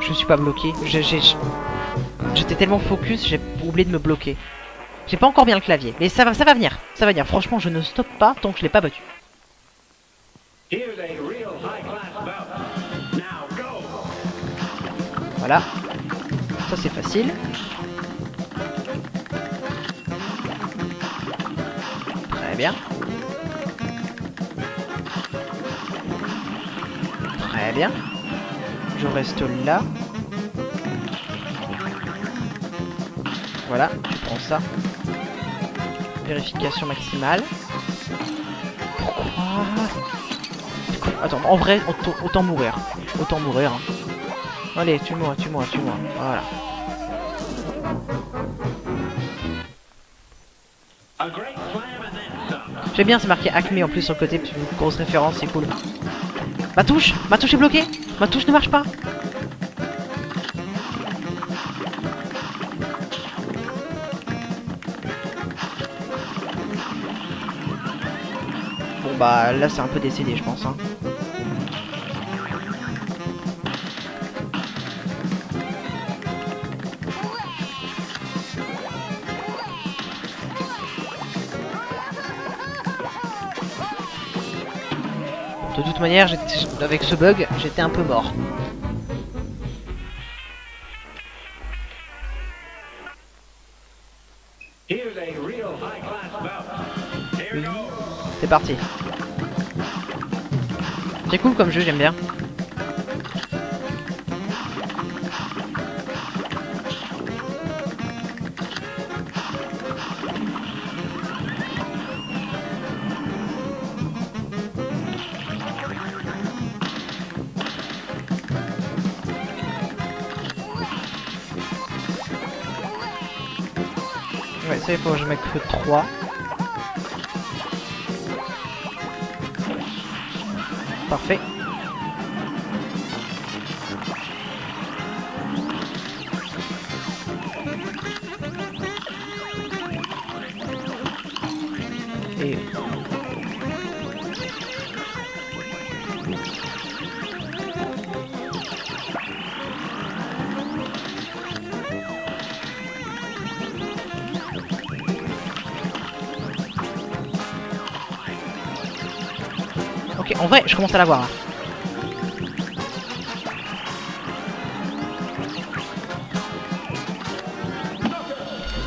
Je suis pas bloqué. J'étais tellement focus, j'ai oublié de me bloquer. J'ai pas encore bien le clavier, mais ça va venir. Ça va venir. Franchement, je ne stoppe pas tant que je l'ai pas battu. Voilà. Ça c'est facile. Très bien. Très bien. Je reste là. Voilà, tu prends ça. Vérification maximale. Pourquoi? Attends, en vrai, autant mourir. Autant mourir. Hein. Allez, tue-moi. Voilà. J'aime bien, c'est marqué Acme en plus sur le côté, une grosse référence, c'est cool. Ma touche est bloquée. Ma touche ne marche pas. Bon bah là c'est un peu décédé je pense hein. De toute manière, avec ce bug, j'étais un peu mort. C'est parti. C'est cool comme jeu, j'aime bien. Ouais, ça il faut que je mette que 3. Parfait. Et... Ok, en vrai, je commence à l'avoir.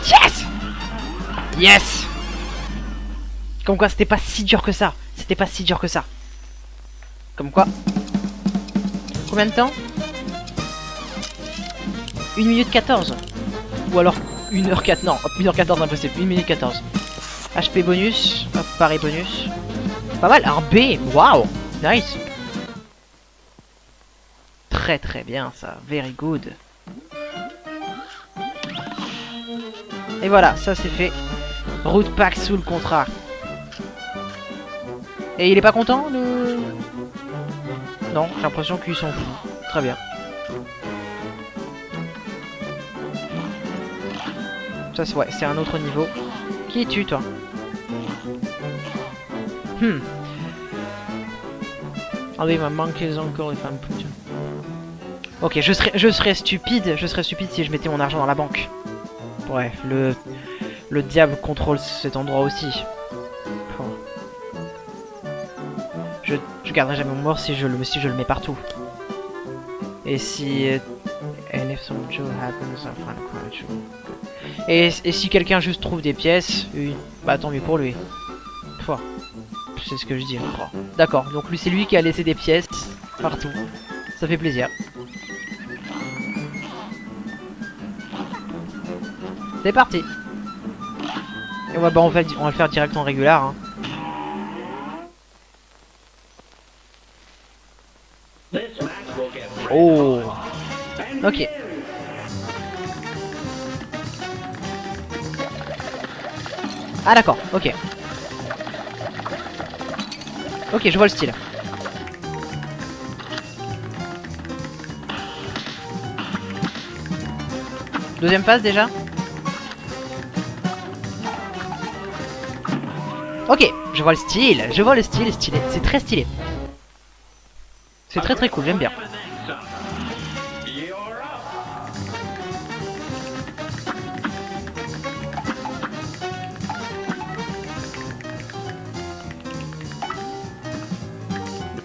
Yes! Yes! Comme quoi, c'était pas si dur que ça. C'était pas si dur que ça. Comme quoi. Combien de temps? 1 minute 14. Ou alors 1h4. Non, 1h14 impossible. 1 minute 14. HP bonus. Hop, pareil bonus. Pas mal. Un B. Waouh. Nice. Très très bien ça. Very good. Et voilà, ça c'est fait. Route pack sous le contrat. Et il est pas content le... Non, j'ai l'impression qu'il s'en fout. Très bien. Ça c'est ouais, c'est un autre niveau. Qui es-tu toi? Ah oui, ma manqué encore les femmes. Ok, je serais stupide si je mettais mon argent dans la banque. Ouais, le diable contrôle cet endroit aussi. Oh. Je garderai jamais mon mort si je le mets partout. Et si And if some joke happens, I'll find a quite true. Et si quelqu'un juste trouve des pièces, oui, bah tant mieux pour lui. Pouah. C'est ce que je dis. Oh. D'accord, donc lui c'est lui qui a laissé des pièces partout. Ça fait plaisir. C'est parti. Et ouais, bah on va le faire direct en régulier. Hein. Oh. Ok. Ah d'accord, ok. Ok, je vois le style. Deuxième phase déjà. Ok, je vois le style, stylé. C'est très stylé. C'est très cool, j'aime bien.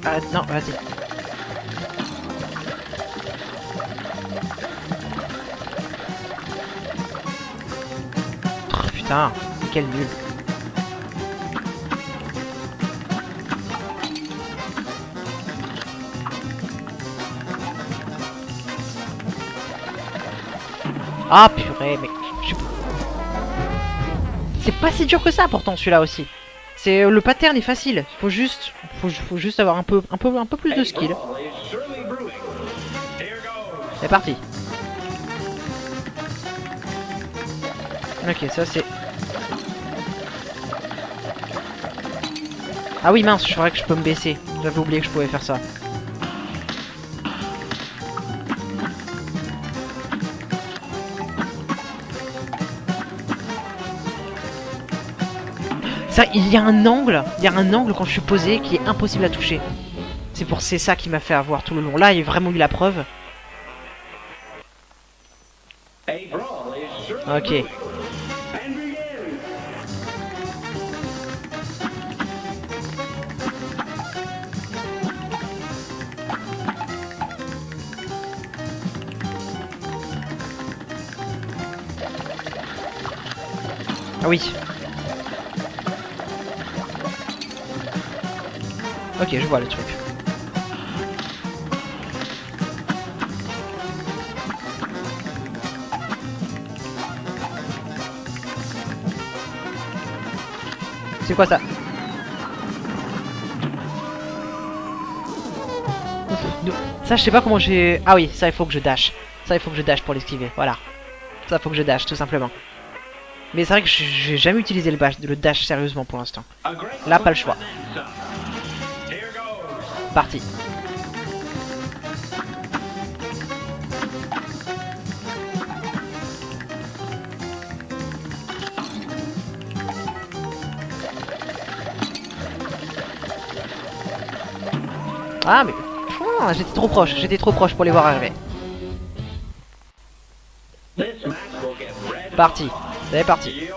Arrête, non, vas-y. Oh, putain, quel nul. Ah purée, mais... C'est pas si dur que ça pourtant celui-là aussi. C'est le pattern est facile. Faut juste avoir un peu plus de skill. C'est parti. Ok, ça c'est... Ah oui mince, je croyais que je peux me baisser. J'avais oublié que je pouvais faire ça. Ça, il y a un angle quand je suis posé qui est impossible à toucher. C'est ça qui m'a fait avoir tout le long. Là, il y a vraiment eu la preuve. Ok. Ah oui. Ok, je vois le truc. C'est quoi ça? Ça, je sais pas comment j'ai... Ah oui, ça, il faut que je dash. Ça, il faut que je dash pour l'esquiver. Voilà. Ça, il faut que je dash, tout simplement. Mais c'est vrai que j'ai jamais utilisé le dash sérieusement pour l'instant. Là, pas le choix. Parti. Ah mais... j'étais trop proche pour les voir arriver. Parti. C'est parti.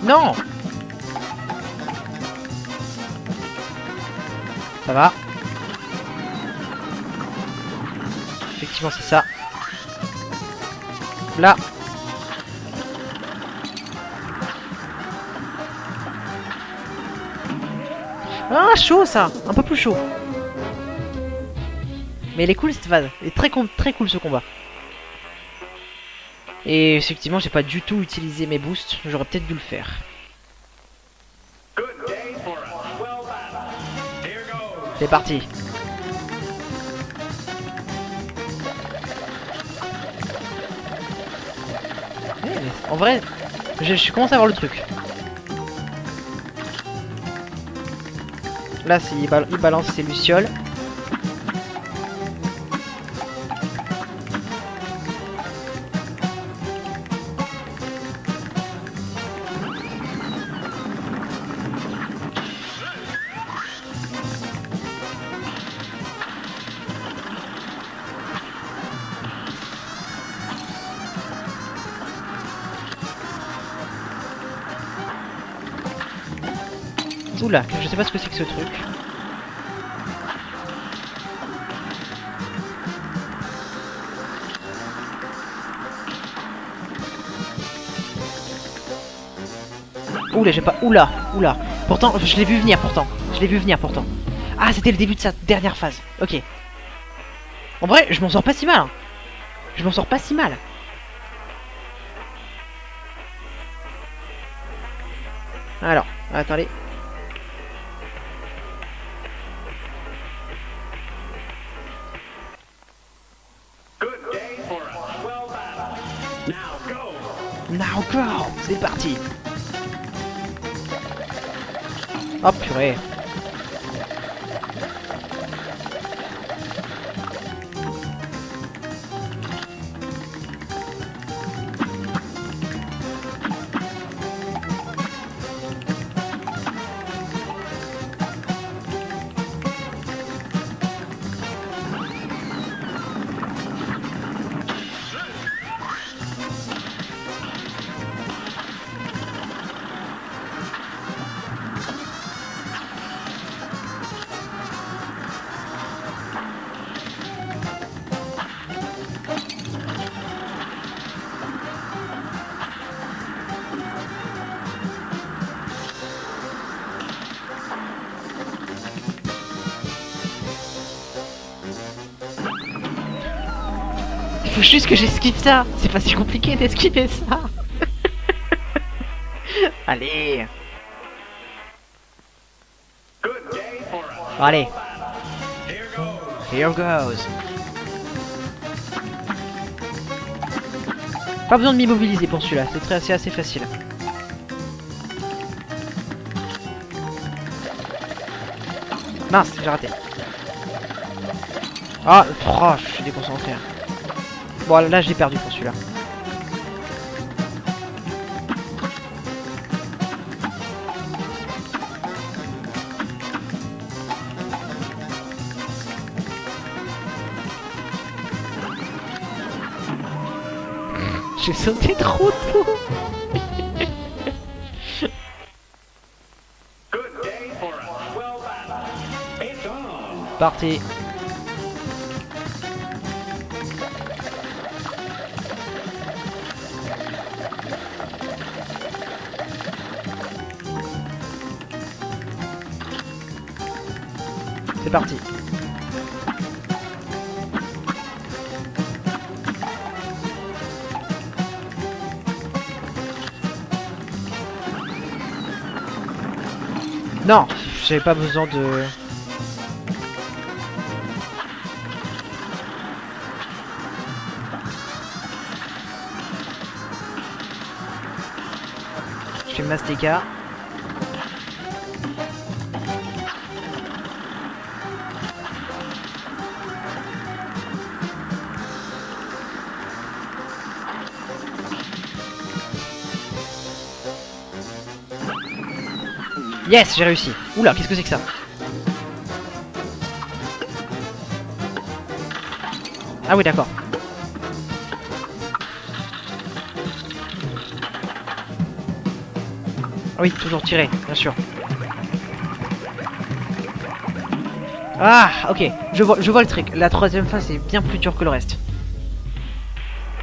Non. Ça va. Effectivement, c'est ça. Là. Ah, chaud ça. Un peu plus chaud. Mais elle est cool cette phase. Elle est très cool ce combat. Et effectivement, j'ai pas du tout utilisé mes boosts. J'aurais peut-être dû le faire. C'est parti. En vrai, je commence à voir le truc. Là, il balance ses lucioles. Oula, je sais pas ce que c'est que ce truc. Oula, j'ai pas... Oula, oula. Pourtant, je l'ai vu venir pourtant. Je l'ai vu venir pourtant. Ah, c'était le début de sa dernière phase. Ok. En vrai, je m'en sors pas si mal. Hein. Je m'en sors pas si mal. Alors, attendez. Now go. C'est parti. Oh purée. Faut juste que j'esquive ça. C'est pas si compliqué d'esquiver ça. Allez. Allez. Here goes. Pas besoin de m'immobiliser pour celui-là. C'est assez facile. Mince, j'ai raté. Ah, oh, je suis déconcentré. Bon, là, je l'ai perdu pour celui-là. J'ai sauté trop tôt. Parti. C'est parti. Non, j'avais pas besoin de... Je fais Mastéka. Yes, j'ai réussi. Oula, qu'est-ce que c'est que ça? Ah oui, d'accord. Ah oui, toujours tirer, bien sûr. Ah, ok. Je vois le trick. La troisième phase est bien plus dure que le reste.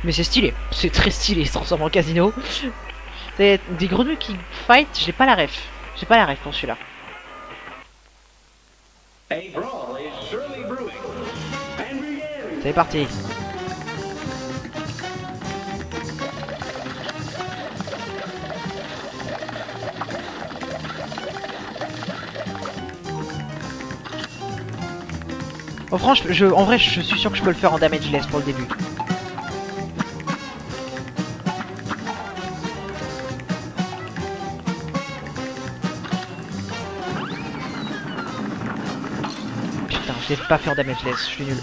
Mais c'est stylé. C'est très stylé, il se transforme en casino. C'est des grenouilles qui fight, j'ai pas la ref. J'ai pas la ref pour celui-là. C'est parti. Oh, franchement, en vrai, je suis sûr que je peux le faire en damageless pour le début. Putain, je l'ai pas fait en damageless, je suis nul.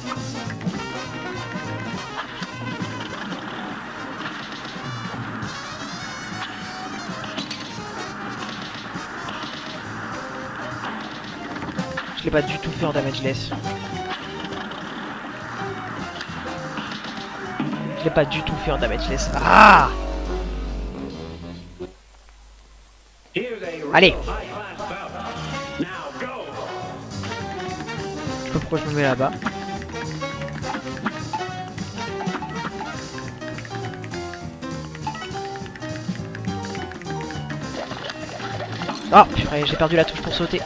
Je l'ai pas du tout fait en damageless. Je l'ai pas du tout fait en damageless. Ah! Allez! sais pas pourquoi je me mets là-bas. Oh purée, j'ai perdu la touche pour sauter.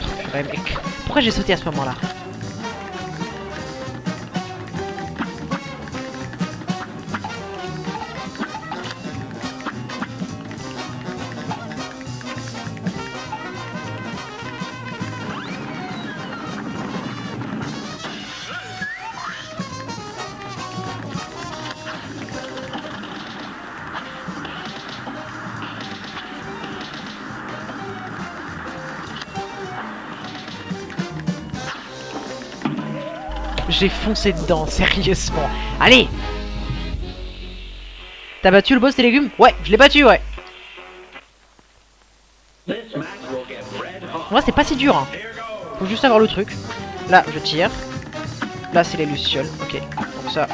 Oh, purée mec. Pourquoi j'ai sauté à ce moment-là? J'ai foncé dedans, sérieusement. Allez! T'as battu le boss des légumes? Ouais, je l'ai battu, ouais. Moi, c'est pas si dur, hein. Faut juste avoir le truc. Là, je tire. Là, c'est les lucioles. Ok, donc ça,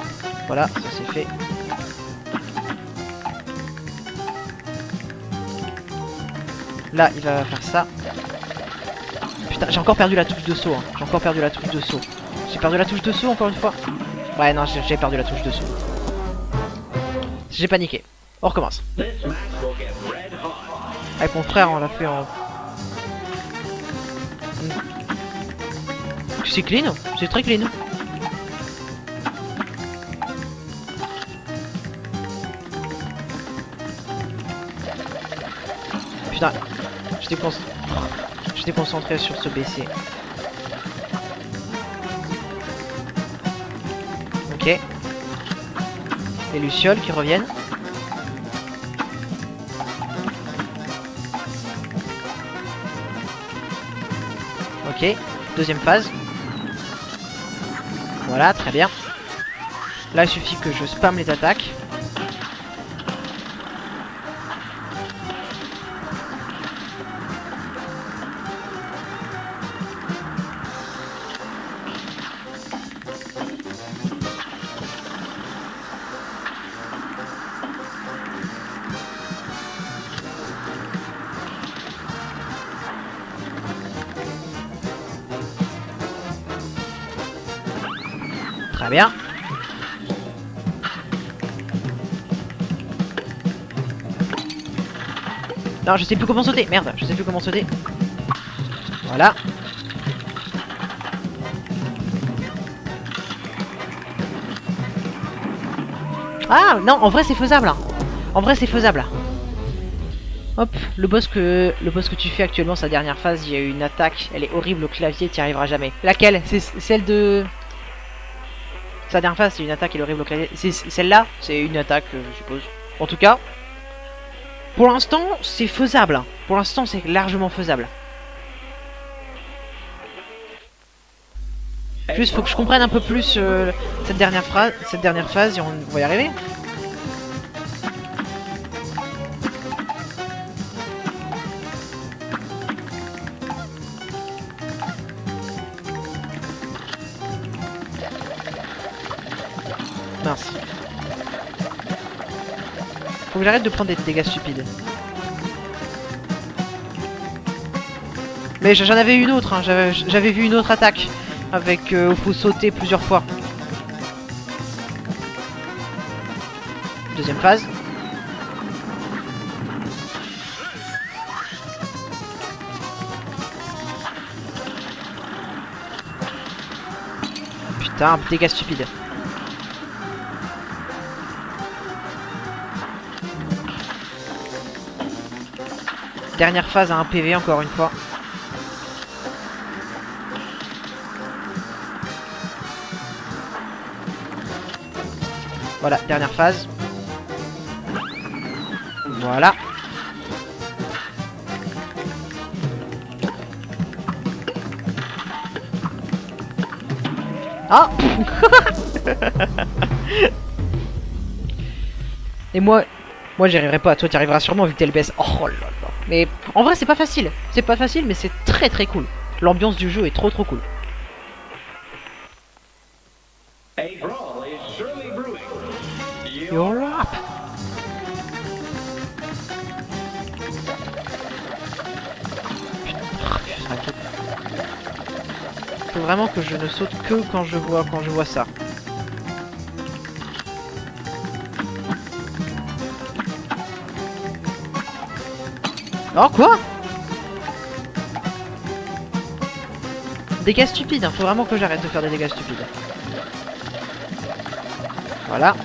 voilà, ça c'est fait. Là, il va faire ça. Putain, j'ai encore perdu la touche de saut. Hein. J'ai encore perdu la touche de saut. J'ai perdu la touche de saut encore une fois. Ouais, non, j'ai perdu la touche de saut. J'ai paniqué. On recommence. Avec mon frère, on l'a fait en... C'est clean. C'est très clean. Putain, j'étais concentré sur ce BC. Ok. Les lucioles qui reviennent. Ok. Deuxième phase. Voilà, très bien. Là, il suffit que je spamme les attaques. Très bien. Non, je sais plus comment sauter. Merde, je sais plus comment sauter. Voilà. Ah non, en vrai c'est faisable. Hein. En vrai c'est faisable. Hop, le boss que tu fais actuellement, sa dernière phase, il y a eu une attaque. Elle est horrible au clavier, tu n'y arriveras jamais. Laquelle? C'est celle de... Sa dernière phase, c'est une attaque, elle est horrible au clavier. C'est celle-là, c'est une attaque, je suppose. En tout cas, pour l'instant, c'est faisable. Pour l'instant, c'est largement faisable. Juste, faut que je comprenne un peu plus cette dernière phase, et on va y arriver. Mince. Faut que j'arrête de prendre des dégâts stupides. Mais j'en avais une autre, hein. J'avais vu une autre attaque. Avec où faut sauter plusieurs fois. Deuxième phase. Putain, dégâts stupides. Dernière phase à 1 PV encore une fois. Voilà, dernière phase. Voilà. Ah. Et moi j'y arriverai pas. Toi, tu arriveras sûrement vu que t'es le best. Oh là là. Mais en vrai, c'est pas facile. C'est pas facile, mais c'est très très cool. L'ambiance du jeu est trop trop cool. You're up. vraiment que je ne saute que quand je vois ça. Oh quoi? Dégâts stupides, hein. Faut vraiment que j'arrête de faire des dégâts stupides. Voilà.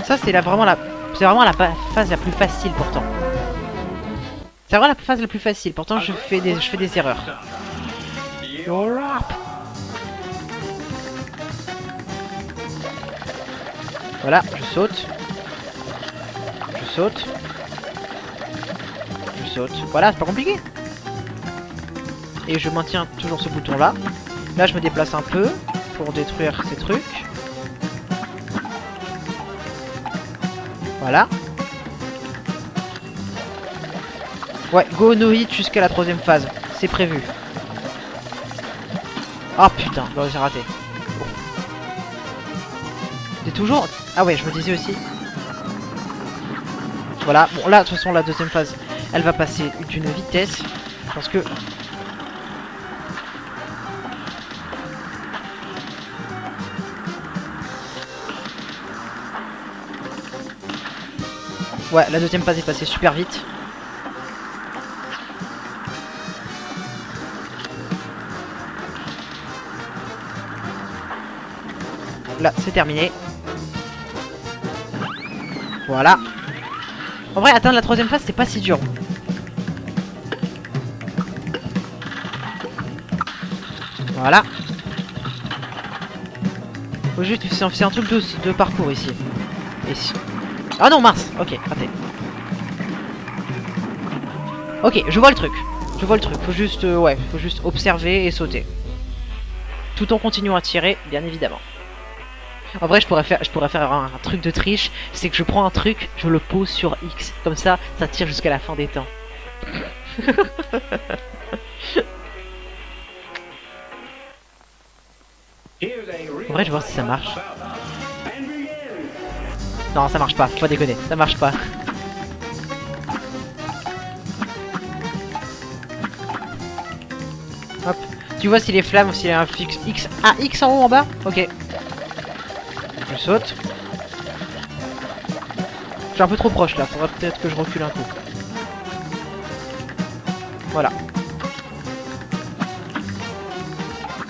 Ça c'est vraiment la phase la plus facile pourtant. C'est vraiment la phase la plus facile. Pourtant je fais des erreurs. Voilà, je saute. Je saute. Je saute. Voilà, c'est pas compliqué. Et je maintiens toujours ce bouton là. Là je me déplace un peu pour détruire ces trucs. Voilà. Ouais, go no hit jusqu'à la 3ème phase. C'est prévu. Oh putain, bah, j'ai raté. Bon. C'est toujours... Ah ouais, je me disais aussi. Voilà, bon là, de toute façon, la 2ème phase, elle va passer d'une vitesse. Parce que... Ouais, la 2ème phase est passée super vite. Là, c'est terminé. Voilà. En vrai, atteindre la 3ème phase, c'est pas si dur. Voilà. Faut juste c'est un truc de parcours ici. Ici. Ah non, mince. Ok, raté. Ok, je vois le truc. Je vois le truc. Faut juste, ouais, faut juste observer et sauter. Tout en continuant à tirer, bien évidemment. En vrai, je pourrais faire un truc de triche. C'est que je prends un truc, je le pose sur X. Comme ça, ça tire jusqu'à la fin des temps. En vrai, je vais voir si ça marche. Non, ça marche pas. Faut pas déconner. Ça marche pas. Hop. Tu vois si les flammes, s'il y a un fixe X, un X en haut, en bas. Ok. Je saute. Je suis un peu trop proche là. Faudrait peut-être que je recule un coup. Voilà.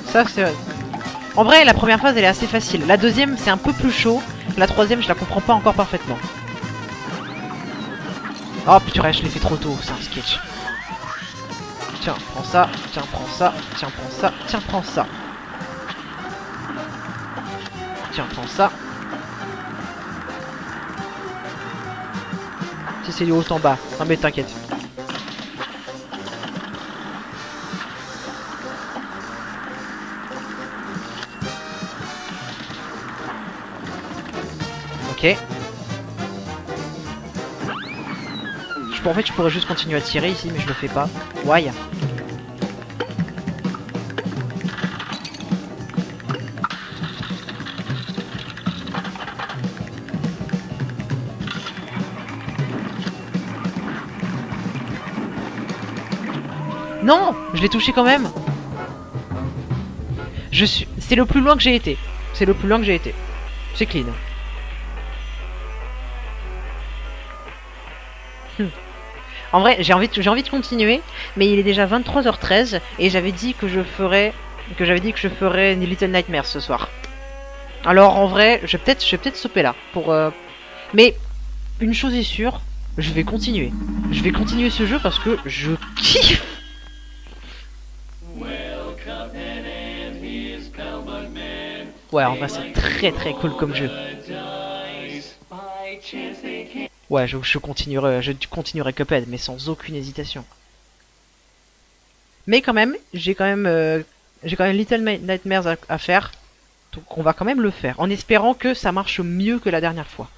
Ça c'est... En vrai, la première phase elle est assez facile. La 2ème c'est un peu plus chaud. La 3ème je la comprends pas encore parfaitement. Oh putain, je l'ai fait trop tôt. C'est un sketch. Tiens, prends ça. Tiens, prends ça. Tiens, prends ça. Tiens, prends ça. Tiens, prends ça. Si c'est du haut en bas. Non mais t'inquiète. Ok. En fait, je pourrais juste continuer à tirer ici, mais je le fais pas. Why? Non, je l'ai touché quand même. C'est le plus loin que j'ai été. C'est le plus loin que j'ai été. C'est clean. En vrai, j'ai envie de continuer, mais il est déjà 23h13 et j'avais dit que je ferais Little Nightmares ce soir. Alors en vrai, je vais peut-être stopper là pour mais une chose est sûre, je vais continuer. Je vais continuer ce jeu parce que je kiffe. Ouais, en vrai, c'est très cool comme jeu. Ouais, je continuerai Cuphead, mais sans aucune hésitation. Mais quand même, j'ai quand même Little Nightmares à faire. Donc on va quand même le faire, en espérant que ça marche mieux que la dernière fois.